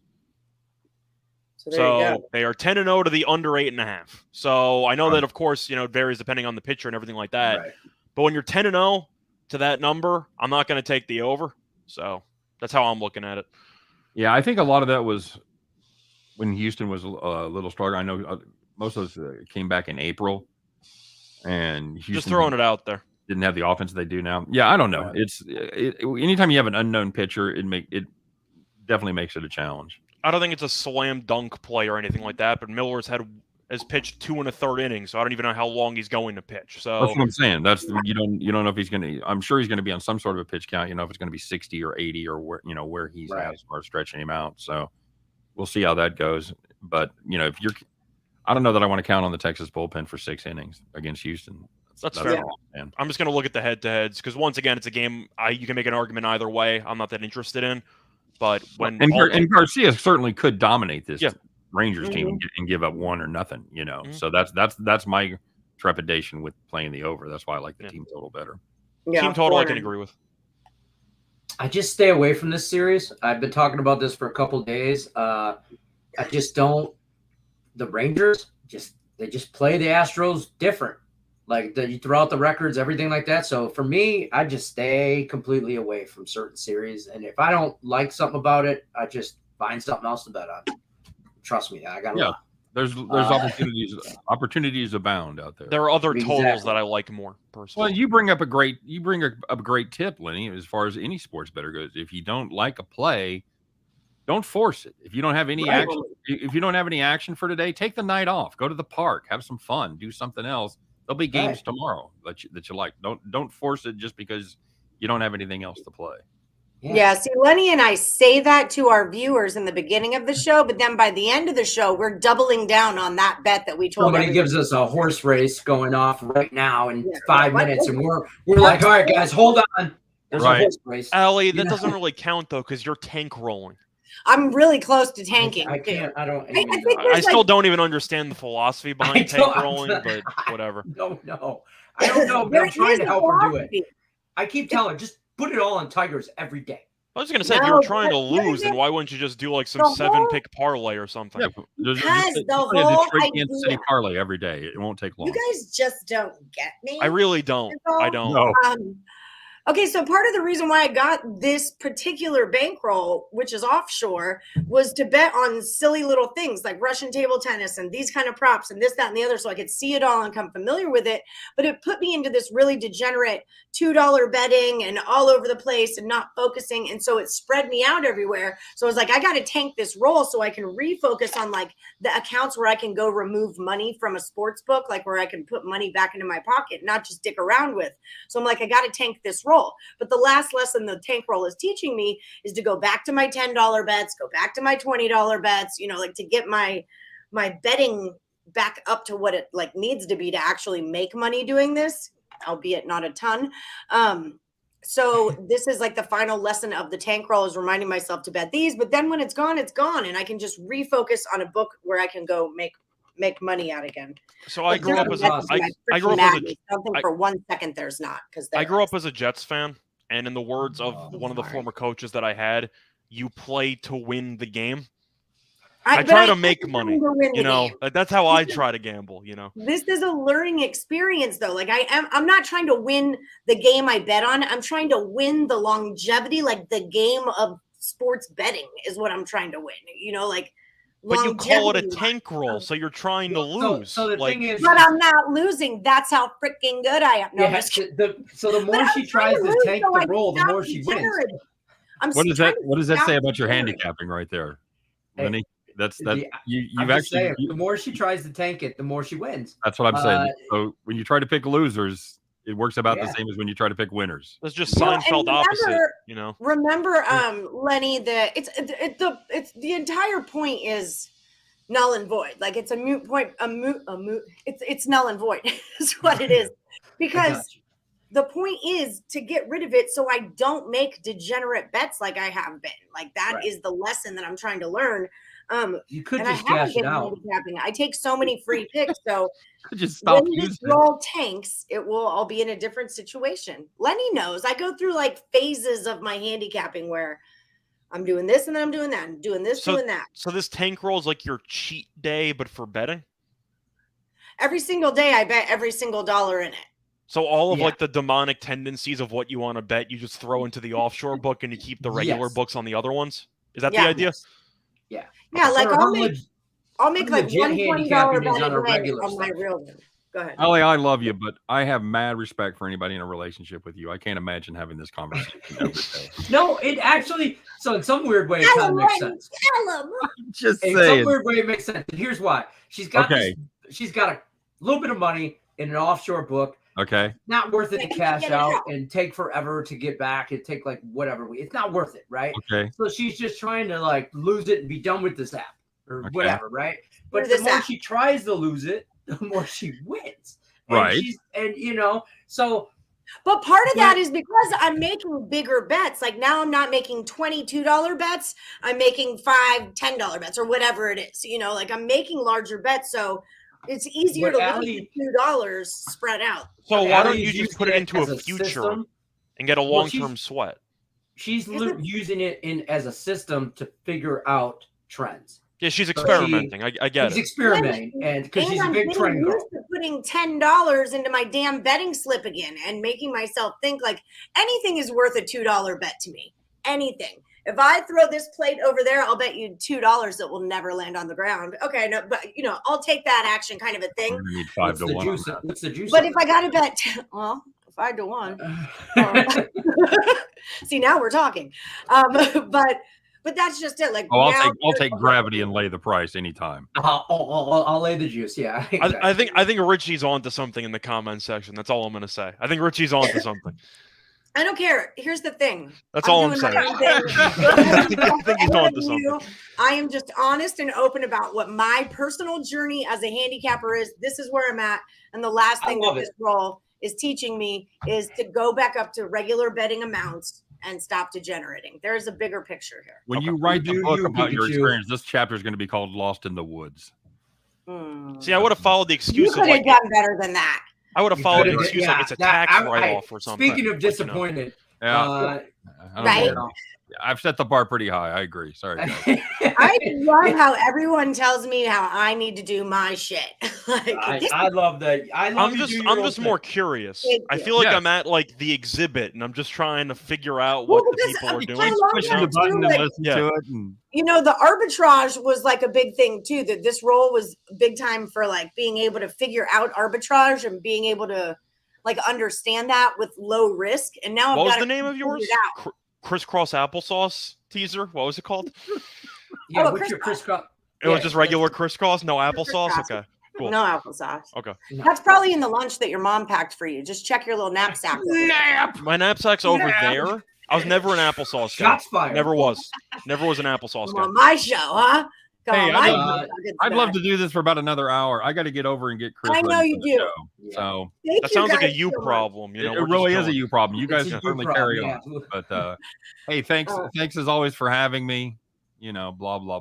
So they are 10-0 to the under 8.5. So I know that, of course, it varies depending on the pitcher and everything like that. Right. But when you're 10-0 to that number, I'm not going to take the over. So that's how I'm looking at it. Yeah, I think a lot of that was when Houston was a little stronger. I know most of us came back in April, and Houston just throwing it out there didn't have the offense they do now. Yeah, I don't know. Right. Anytime you have an unknown pitcher, it definitely makes it a challenge. I don't think it's a slam dunk play or anything like that, but Miller's has pitched 2 1/3 innings, so I don't even know how long he's going to pitch. So that's what I'm saying. You don't know if he's going to. I'm sure he's going to be on some sort of a pitch count. If it's going to be 60 or 80 or where he's at as far as stretching him out. So we'll see how that goes. But I don't know that I want to count on the Texas bullpen for 6 innings against Houston. That's fair. Yeah. I'm just going to look at the head-to-heads because once again, it's a game you can make an argument either way. I'm not that interested in. But when Garcia certainly could dominate this Rangers team and give up 1 or nothing, So that's my trepidation with playing the over. That's why I like the team total better. Yeah, team total I can agree with. I just stay away from this series. I've been talking about this for a couple of days. I just don't. The Rangers they just play the Astros different. Like you throw out the records, everything like that. So for me, I just stay completely away from certain series. And if I don't like something about it, I just find something else to bet on. Trust me, I got Yeah. There's opportunities abound out there. There are other totals Exactly. that I like more personally. Well, you bring up a great tip, Lenny, as far as any sports bettor goes. If you don't like a play, don't force it. If you don't have any action for today, take the night off. Go to the park, have some fun, do something else. There'll be games tomorrow that you like. Don't force it just because you don't have anything else to play. Yeah, see, Lenny and I say that to our viewers in the beginning of the show, but then by the end of the show, we're doubling down on that bet that we told. Somebody gives us a horse race going off right now in 5 minutes, and we're like, all right, guys, hold on. There's a horse race. Allie, that doesn't really count though, because you're tank rolling. I'm really close to tanking. I can't. I don't. I still don't even understand the philosophy behind tank rolling, but whatever. No. I don't know, but I'm trying to help her do it. I keep telling her, just put it all on Tigers every day. I was going to say, if you were trying to lose, then why wouldn't you just do like some 7-pick parlay or something? Yeah, because the whole Kansas City parlay every day. It won't take long. You guys just don't get me. I really don't. I don't. No. Okay, so part of the reason why I got this particular bankroll, which is offshore, was to bet on silly little things like Russian table tennis and these kind of props and this, that, and the other, so I could see it all and become familiar with it. But it put me into this really degenerate $2 betting and all over the place and not focusing. And so it spread me out everywhere. So I was like, I got to tank this roll so I can refocus on like the accounts where I can go remove money from a sports book, like where I can put money back into my pocket, not just dick around with. So I'm like, I got to tank this roll. But the last lesson the tank roll is teaching me is to go back to my $10 bets, go back to my $20 bets, like to get my betting back up to what it like needs to be to actually make money doing this, albeit not a ton. So this is like the final lesson of the tank roll, is reminding myself to bet these, but then when it's gone, and I can just refocus on a book where I can go make money out again. So I grew up as a for 1 second there's not, because I grew up as a Jets fan, and in the words of one of the former coaches that I had, you play to win the game. I try to make money, that's how I try to gamble, This is a learning experience though. Like I'm not trying to win the game I bet on. I'm trying to win the longevity, like the game of sports betting is what I'm trying to win, But you call it a tank roll, so you're trying to lose. So the thing is, but I'm not losing. That's how freaking good I am. No, so the more she tries to tank the roll, the more she wins. What does that say about your handicapping right there, Lenny? You've actually the more she tries to tank it, the more she wins. That's what I'm saying. So when you try to pick losers, it works about the same as when you try to pick winners. That's just Seinfeld opposite, Remember, Lenny, that it's the entire point is null and void. Like it's a moot point. It's null and void is what it is, because the point is to get rid of it so I don't make degenerate bets like I have been. Like that is the lesson that I'm trying to learn. You could just cash it out. I take so many free picks, so just stop when this roll tanks, I'll be in a different situation. Lenny knows I go through like phases of my handicapping where I'm doing this and then I'm doing that and doing this, doing that. So this tank roll is like your cheat day, but for betting? Every single day I bet every single dollar in it. So all of like the demonic tendencies of what you want to bet, you just throw into the offshore book and you keep the regular books on the other ones? Is that the idea? Yeah. Yeah, like I'll make like $120 bet on my real one. Go ahead. Allie, I love you, but I have mad respect for anybody in a relationship with you. I can't imagine having this conversation every day. No, it actually, so in some weird way, it kind of makes sense. Just in saying. some weird way, it makes sense. And here's why. She's got a little bit of money in an offshore book. Okay. Not worth it to cash out and take forever to get back. It take like whatever. It's not worth it, right? Okay. So she's just trying to like lose it and be done with this app or whatever, right? But the more she tries to lose it, the more she wins. And right. So. But part of that is because I'm making bigger bets. Like now I'm not making $22 bets. I'm making $5, $10 bets or whatever it is. Like I'm making larger bets. So it's easier to look at the $2 spread out. So why don't you just put it into a future system and get a long-term sweat? She's using it as a system to figure out trends. Yeah, she's experimenting. I get it. She's experimenting, and because she's a big trend girl. putting $10 into my damn betting slip again and making myself think like anything is worth a $2 bet to me. Anything. If I throw this plate over there, I'll bet you $2 that will never land on the ground. Okay, no, but I'll take that action kind of a thing. You need 5 to 1. What's the juice? But if I got to bet, 5 to 1. See, now we're talking. But that's just it. Like, I'll take gravity and lay the price anytime. I'll lay the juice. Yeah, exactly. I think Richie's on to something in the comment section. That's all I'm gonna say. I think Richie's on to something. I don't care. Here's the thing. That's all I'm saying. I think he's on to something. I am just honest and open about what my personal journey as a handicapper is. This is where I'm at. And the last thing that this role is teaching me is to go back up to regular betting amounts and stop degenerating. There's a bigger picture here. When you write the book about your experience, this chapter is going to be called Lost in the Woods. See, I would have followed the excuse. You could have done better than that. I would have followed the excuse like it's a tax write-off or something. Speaking of disappointed, right? I've set the bar pretty high. I agree. Sorry, guys. I love how everyone tells me how I need to do my shit. I love that. I'm just more curious. I feel like I'm at like the exhibit, and I'm just trying to figure out what the people are doing. Push the button and listen to it. And... the arbitrage was like a big thing too. That this role was big time for like being able to figure out arbitrage and being able to like understand that with low risk. And now what was the name of yours? Crisscross applesauce teaser. What was it called? Yeah, what's your crisscross? It was just regular crisscross, no applesauce. Okay, cool. No applesauce. Okay, that's probably in the lunch that your mom packed for you. Just check your little knapsack. My knapsack's over there. I was never an applesauce guy. Shots fired. Never was an applesauce guy. On my show, huh? Hey, I'd love to do this for about another hour. I got to get over and get Chris. I know you do. Yeah. So that sounds like a you problem. It really is a you problem. You guys can certainly carry on. But hey, thanks as always for having me. Blah blah blah.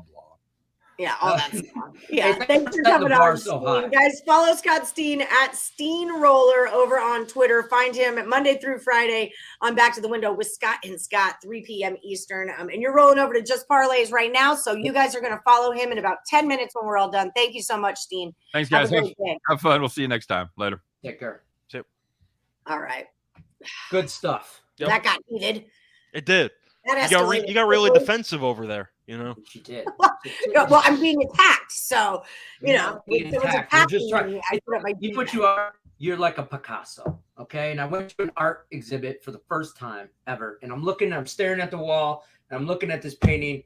Yeah, all that stuff. Yeah, thanks for coming on, Steen. Guys, follow Scott Steen at Steenroller over on Twitter. Find him at Monday through Friday on Back to the Window with Scott and Scott, 3 p.m. Eastern. And you're rolling over to Just Parlays right now, so you guys are going to follow him in about 10 minutes when we're all done. Thank you so much, Steen. Thanks, guys. Have fun. We'll see you next time. Later. Take care. See you. All right. Good stuff. Yep. That got heated. It did. You got really defensive over there. She did. Well, I'm being attacked, so being attacked. You're like a Picasso, okay? And I went to an art exhibit for the first time ever, and I'm staring at the wall, and I'm looking at this painting,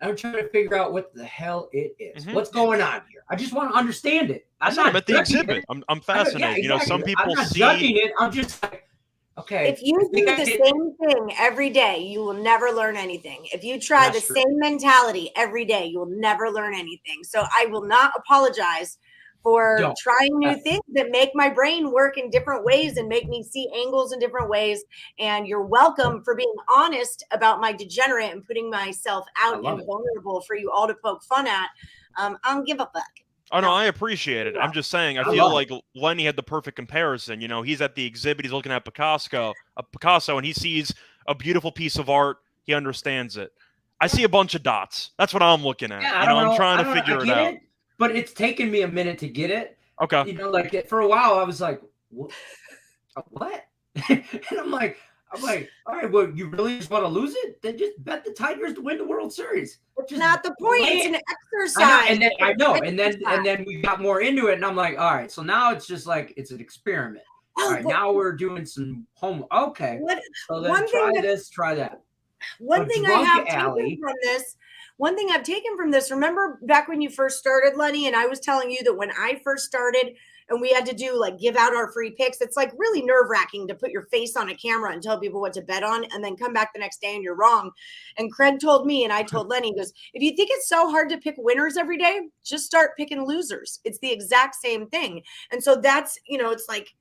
and I'm trying to figure out what the hell it is. Mm-hmm. What's going on here? I just want to understand it. I'm not at the exhibit. I'm fascinated. Exactly. Some people I'm not judging it. I'm just like, okay. If you do the same thing every day, you will never learn anything. If you try the same mentality every day, you will never learn anything. So I will not apologize for trying new things that make my brain work in different ways and make me see angles in different ways. And you're welcome for being honest about my degenerate and putting myself out and vulnerable for you all to poke fun at. I don't give a fuck. Oh, no, I appreciate it. I'm just saying, I feel like Lenny had the perfect comparison. He's at the exhibit, he's looking at Picasso, and he sees a beautiful piece of art. He understands it. I see a bunch of dots. That's what I'm looking at. I'm trying to figure it out. But it's taken me a minute to get it. Okay. For a while, I was like, what? And I'm like, all right, well, you really just want to lose it? Then just bet the Tigers to win the World Series. It's not the point. It's an exercise. And then we got more into it, and I'm like, all right, so now it's just like it's an experiment. All right, now we're doing some homework. Okay, so then try that. One thing I've taken from this, remember back when you first started, Lenny, and I was telling you that when I first started and we had to give out our free picks, it's like really nerve-wracking to put your face on a camera and tell people what to bet on and then come back the next day and you're wrong. And Craig told me, and I told Lenny, he goes, if you think it's so hard to pick winners every day, just start picking losers. It's the exact same thing. And so that's, it's like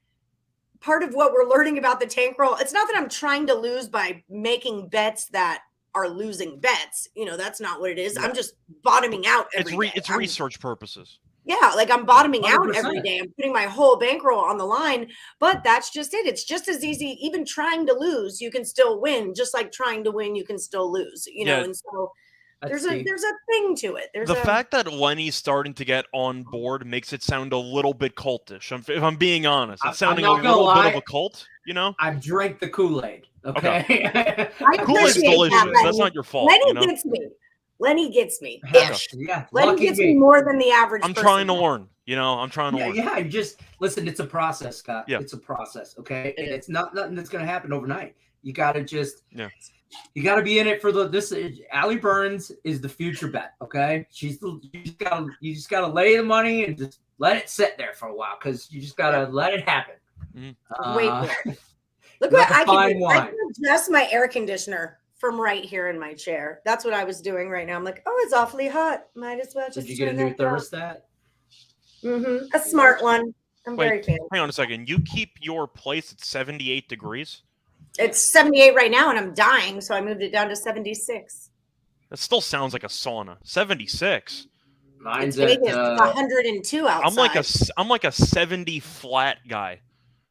part of what we're learning about the tank roll. It's not that I'm trying to lose by making bets that are losing bets. That's not what it is. I'm just bottoming out every day. It's research purposes. Yeah, like I'm bottoming 100%. Out every day. I'm putting my whole bankroll on the line, but that's just it. It's just as easy. Even trying to lose, you can still win. Just like trying to win, you can still lose. And so There's a thing to it. The fact that Lenny's starting to get on board makes it sound a little bit cultish. If I'm being honest, it's sounding a little bit of a cult. I've drank the Kool-Aid. Okay. Kool-Aid's delicious. That's not your fault. Lenny gets me. Lenny gets me. Yeah. Lenny gets me more than the average. I'm trying to learn. I'm trying to learn. Yeah. Just listen. It's a process, Scott. Yeah. It's a process. Okay. And it's not nothing that's going to happen overnight. You got to just. Yeah. You got to be in it for Allie Burns is the future bet. Okay, you just gotta lay the money and just let it sit there for a while because you just gotta let it happen. Wait, look what I can do. I can adjust my air conditioner from right here in my chair. That's what I was doing right now. I'm like, oh, it's awfully hot. Might as well just. Did you get a new thermostat? A smart one. I'm very fancy. Hang on a second. You keep your place at 78 degrees. It's 78 right now, and I'm dying, so I moved it down to 76. That still sounds like a sauna. 76. Mine's it's 102 outside. I'm like a 70 flat guy.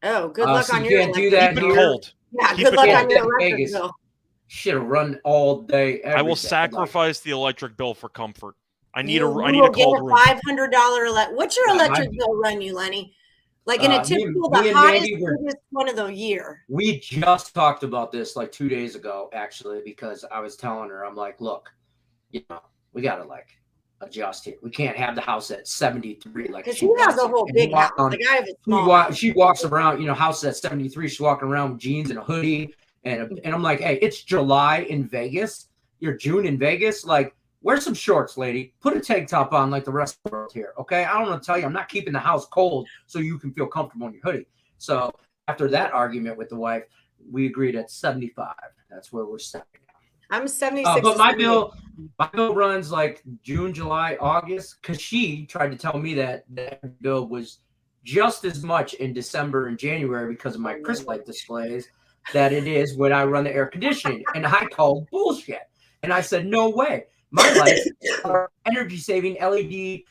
Oh, good luck so on you your can't do that Keep it cold. Yeah, good luck on your electric bill. Should have run all day. I will sacrifice the electric bill for comfort. I need a cold room. $500 What's your electric bill run you, Lenny? Like in a typical, the hottest one of the year. We just talked about this like 2 days ago, actually, because I was telling her, I'm like, look, we got to adjust here. We can't have the house at 73. Because she has a whole big house. Like I have a small she walks around, house at 73. She's walking around with jeans and a hoodie. And I'm like, hey, it's July in Vegas. You're June in Vegas. Like, wear some shorts, lady. Put a tank top on like the rest of the world here, okay? I don't want to tell you, I'm not keeping the house cold so you can feel comfortable in your hoodie. So after that argument with the wife, we agreed at 75. That's where we're setting. I'm 76. But my bill runs like June, July, August, because she tried to tell me that bill was just as much in December and January because of my Chris light displays that it is when I run the air conditioning. And I called bullshit. And I said, no way. My lights are energy saving LED,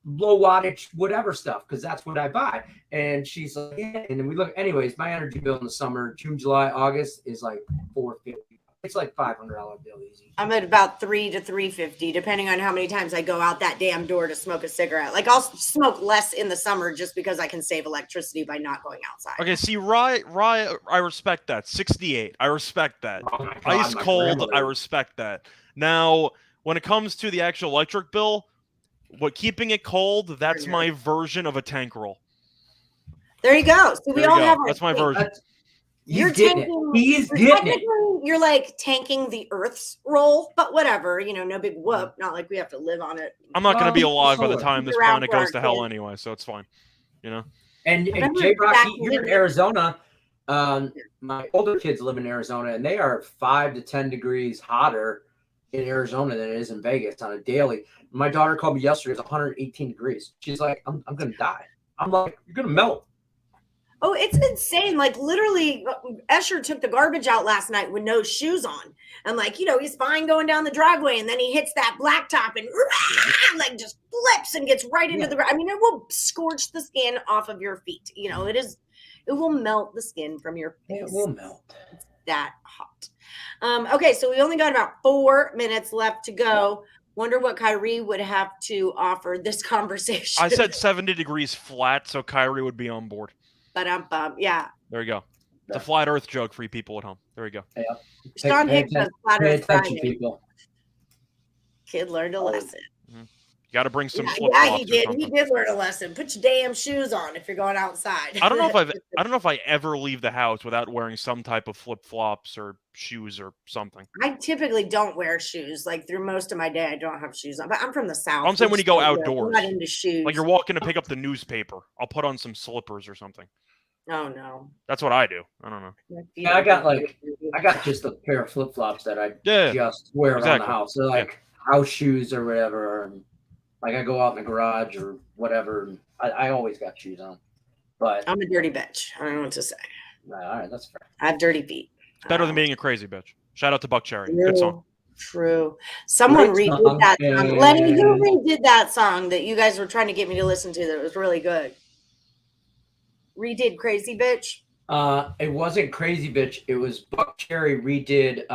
low wattage, whatever stuff, because that's what I buy. And she's like, yeah. And then we look, anyways, my energy bill in the summer, June, July, August is like $450. It's like $500 bill easy. I'm at about $300 to $350, depending on how many times I go out that damn door to smoke a cigarette. Like I'll smoke less in the summer just because I can save electricity by not going outside. Okay, see, Rye, I respect that. 68, I respect that. Oh God, ice cold, I respect that. Now, when it comes to the actual electric bill, keeping it cold, that's my version of a tank roll. There you go. So we all have our That's my version. You're tanking. He's getting it. You're like tanking the Earth's roll, but whatever. No big whoop. Not like we have to live on it. I'm not going to be alive by the time this planet goes to hell anyway, so it's fine. And J-Rock, you're in Arizona. My older kids live in Arizona, and they are 5 to 10 degrees hotter in Arizona than it is in Vegas on a daily. My daughter called me yesterday. It's 118 degrees. She's like, I'm going to die. I'm like, you're going to melt. Oh, it's insane. Like literally, Escher took the garbage out last night with no shoes on. And like, he's fine going down the driveway. And then he hits that blacktop and like just flips and gets right into the, it will scorch the skin off of your feet. It will melt the skin from your face. It will melt. It's that hot. Okay, so we only got about 4 minutes left to go. Wonder what Kyrie would have to offer this conversation. I said 70 degrees flat, so Kyrie would be on board. Yeah. There you go. It's a flat Earth joke for you people at home. There you go. Yeah. Sean Higgs does flat Earth Friday. People. Kid learned a lesson. Mm-hmm. You got to bring some flip-flops. Yeah, he did. He did learn a lesson. Put your damn shoes on if you're going outside. I don't know if I ever leave the house without wearing some type of flip-flops or shoes or something. I typically don't wear shoes. Like through most of my day, I don't have shoes on. But I'm from the South. I'm saying when you go outdoors. I'm not into shoes. Like you're walking to pick up the newspaper. I'll put on some slippers or something. Oh no. That's what I do. I don't know. Yeah, I got just a pair of flip-flops that I just wear around the house. They're like house shoes or whatever. And like I go out in the garage or whatever. And I always got shoes on. But I'm a dirty bitch. I don't know what to say. All right, that's fair. I have dirty feet. Better than being a crazy bitch. Shout out to Buck Cherry. Good song. True. Someone redid that song. Lenny, who redid that song that you guys were trying to get me to listen to that was really good? Redid Crazy Bitch? It wasn't Crazy Bitch. It was Buck Cherry redid.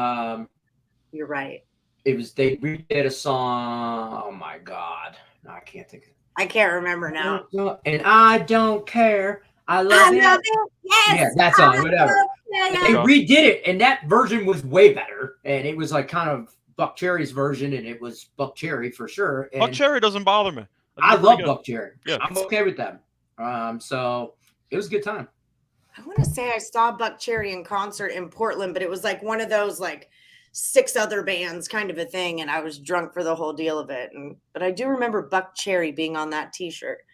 You're right. they redid a song. Oh my God. No, I can't think of it. I can't remember now. And I don't care. I love it. Yes. Yeah, that song, whatever. Yeah. They redid it, and that version was way better. And it was like kind of Buck Cherry's version, and it was Buck Cherry for sure. And Buck Cherry doesn't bother me. I love Buck Cherry. Yeah. I'm okay with them. So it was a good time. I want to say I saw Buck Cherry in concert in Portland, but it was like one of those like 6 other bands kind of a thing, and I was drunk for the whole deal of it. But I do remember Buck Cherry being on that T-shirt.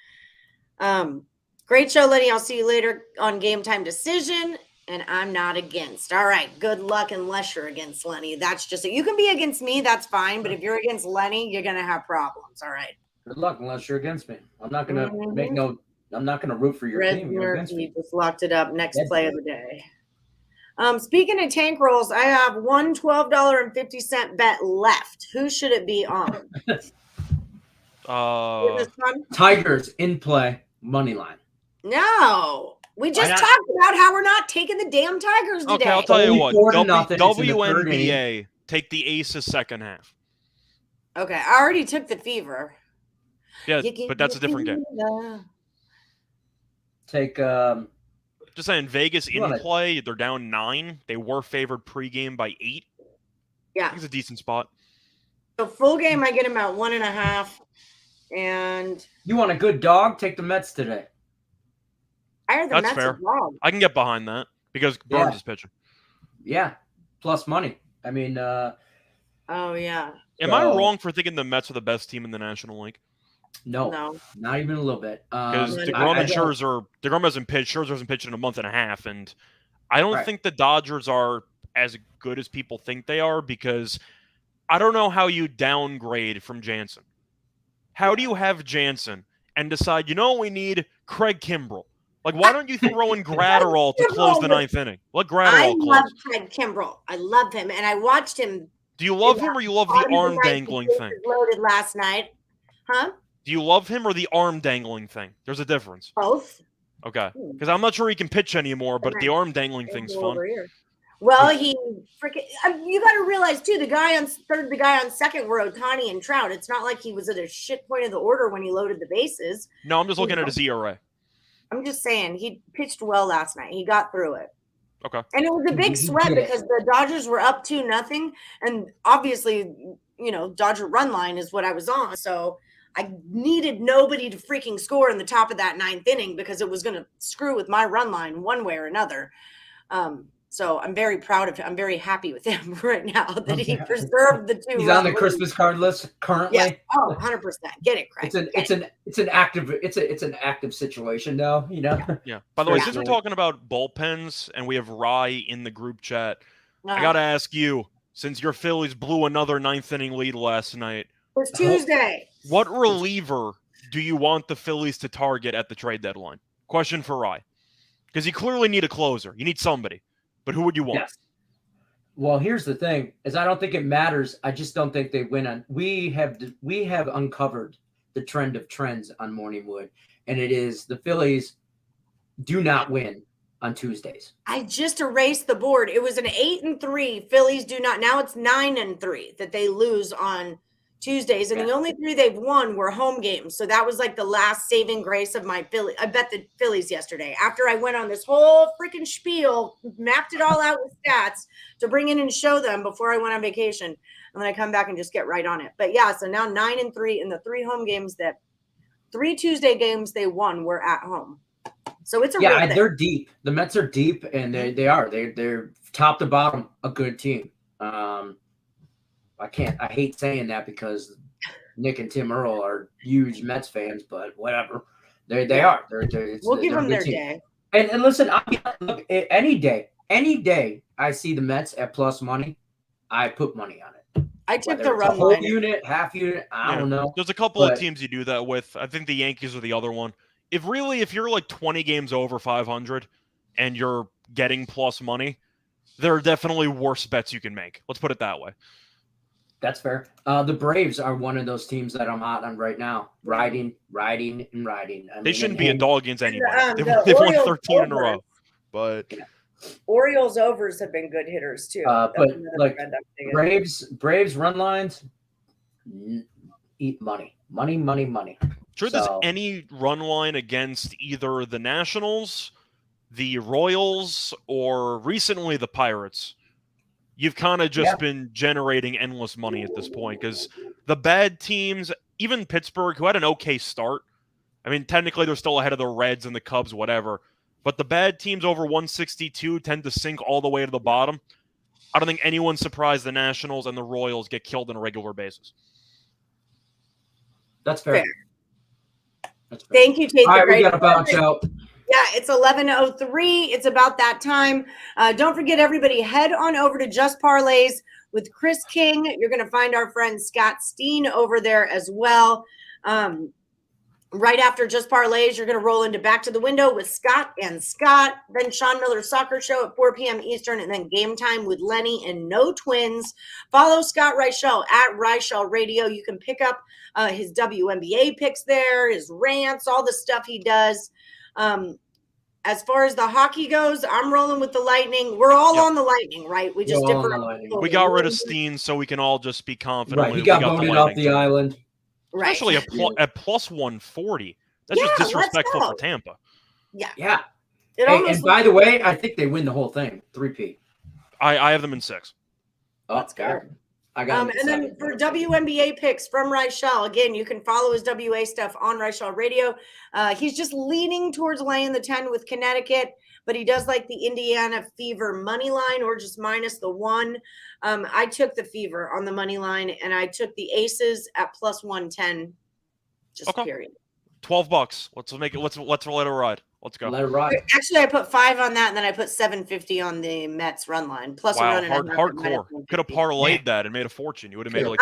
Great show, Lenny. I'll see you later on Game Time Decision, and I'm not against. All right, good luck unless you're against Lenny. That's just it. You can be against me, that's fine, but if you're against Lenny, you're gonna have problems. All right. Good luck unless you're against me. I'm not gonna I'm not gonna root for your team. You're against me. Just locked it up. Next play of the day. Speaking of tank rolls, I have one $12.50 bet left. Who should it be on? Tigers in play, money line. No. We just talked about how we're not taking the damn Tigers today. Okay, I'll tell you what. WNBA, WNBA, take the Aces second half. Okay, I already took the Fever. Yeah, but that's a different game. Take Just saying, Vegas in play, they're down 9. They were favored pregame by 8. Yeah. I think it's a decent spot. So full game, I get them at 1.5. And you want a good dog? Take the Mets today. I heard the Mets are dog. I can get behind that because Burns is pitching. Yeah, plus money. I mean, oh yeah. Am I wrong for thinking the Mets are the best team in the National League? No, not even a little bit. Because DeGrom and Scherzer, DeGrom hasn't pitched. Scherzer hasn't pitched in a month and a half, and I don't think the Dodgers are as good as people think they are. Because I don't know how you downgrade from Jansen. How do you have Jansen and decide? You know what we need? Craig Kimbrell. Like, why don't you throw in Gratterall to close the 9th inning? Let Gratterall close. I love Craig Kimbrell. I love him, and I watched him. Do you love him or you love the arm dangling thing? Loaded last night, huh? Do you love him or the arm dangling thing? There's a difference. Both. Okay. Because I'm not sure he can pitch anymore, but the arm dangling thing's fun. Well, he freaking. You got to realize too, the guy on third, the guy on second were Ohtani and Trout. It's not like he was at a shit point of the order when he loaded the bases. No, I'm just looking at his ERA. I'm just saying he pitched well last night. He got through it. Okay. And it was a big sweat because the Dodgers were up 2-0, and obviously, Dodger run line is what I was on. So I needed nobody to freaking score in the top of that 9th inning because it was going to screw with my run line one way or another. So I'm very proud of him. I'm very happy with him right now that he preserved the 2. He's on the Christmas card list currently. Yeah. Oh, 100%. Get it, Craig. It's an active situation though, Yeah. By the way, since we're talking about bullpens and we have Rye in the group chat, I got to ask you, since your Phillies blew another 9th inning lead last night. It's Tuesday. What reliever do you want the Phillies to target at the trade deadline? Question for Rye. Because you clearly need a closer. You need somebody. But who would you want? Yes. Well, here's the thing: is I don't think it matters. I just don't think they win on. We have uncovered the trend of trends on Morningwood, and it is the Phillies do not win on Tuesdays. I just erased the board. It was an 8-3. Phillies do not. Now it's 9-3 that they lose on Tuesdays, and the only 3 they've won were home games. So that was like the last saving grace of my Philly. I bet the Phillies yesterday after I went on this whole freaking spiel, mapped it all out with stats to bring in and show them before I went on vacation. And then I come back and just get right on it. But yeah, so now 9-3 in the 3 home games 3 Tuesday games they won were at home. So it's a real thing. They're deep. The Mets are deep, and they're top to bottom a good team. I hate saying that because Nick and Tim Earl are huge Mets fans, but whatever. They are. We'll give them their day. And listen, look, any day I see the Mets at plus money, I put money on it. I took the run whole line. unit, half unit. I don't know. There's a couple of teams you do that with. I think the Yankees are the other one. If you're like 20 games over 500 and you're getting plus money, there are definitely worse bets you can make. Let's put it that way. That's fair. The Braves are one of those teams that I'm hot on right now. Riding. They shouldn't be a dog against anybody. They've won 13 in a row. But Orioles overs have been good hitters too. But That's another like trend I'm seeing. Braves run lines eat money. Sure, there's any run line against either the Nationals, the Royals, or recently the Pirates. You've kind of just been generating endless money at this point because the bad teams, even Pittsburgh, who had an okay start, I mean, technically they're still ahead of the Reds and the Cubs, whatever, but the bad teams over 162 tend to sink all the way to the bottom. I don't think anyone's surprised the Nationals and the Royals get killed on a regular basis. That's fair. That's fair. Thank you, Tate. All right, we got to bounce out. Yeah, it's 11:03. It's about that time. Don't forget, everybody, head on over to Just Parlays with Chris King. You're going to find our friend Scott Steen over there as well. Right after Just Parlays, you're going to roll into Back to the Window with Scott and Scott. Then Sean Miller's Soccer Show at 4 p.m. Eastern, and then Game Time with Lenny and No Twins. Follow Scott Reichel at Reichel Radio. You can pick up his WNBA picks there, his rants, all the stuff he does. As far as the hockey goes, I'm rolling with the Lightning. We're all on the Lightning, right? We just differ. We got rid of Steen, so we can all just be confident. Right, he got voted off the island. Right. Especially at plus 140. That's just disrespectful for Tampa. Yeah. Yeah. And by the way, I think they win the whole thing. 3P. I have them in 6. That's good. I got and then for WNBA picks from Reichel, again, you can follow his WA stuff on Reichel Radio. He's just leaning towards laying the 10 with Connecticut, but he does like the Indiana Fever money line or just minus the 1. I took the Fever on the money line, and I took the Aces at plus 110. Just period. $12. Let's make it. Let's let it ride. Let's go. Let it ride. Actually, I put 5 on that, and then I put $7.50 on the Mets run line. Plus hardcore. Could have parlayed that and made a fortune. You would have made like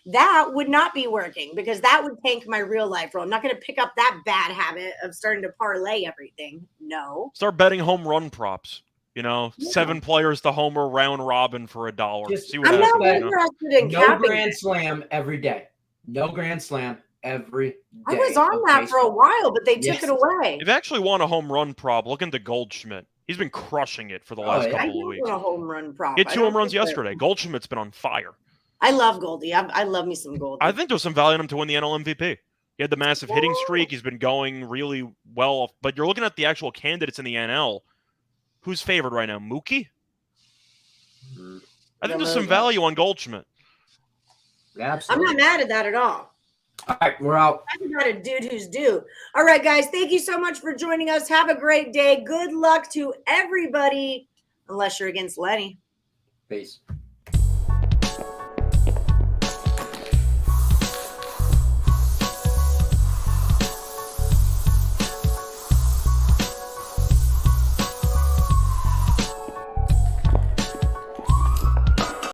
that would not be working because that would tank my real life role. I'm not going to pick up that bad habit of starting to parlay everything. No. Start betting home run props. 7 players to homer round robin for $1. See what happens. I'm not interested in no Grand Slam every day. No Grand Slam every day. I was on that for a while, but they took it away. If you actually want a home run prop, look into Goldschmidt. He's been crushing it for the last couple of weeks. A home run prop. Hit 2 home runs yesterday. Goldschmidt's been on fire. I love Goldie. I love me some Goldie. I think there's some value in him to win the NL MVP. He had the massive hitting streak. He's been going really well. But you're looking at the actual candidates in the NL. Who's favored right now? Mookie? I think there's some value on Goldschmidt. Absolutely. I'm not mad at that at all. All right, we're out. I'm not a dude who's due. All right, guys, thank you so much for joining us. Have a great day. Good luck to everybody, unless you're against Lenny. Peace.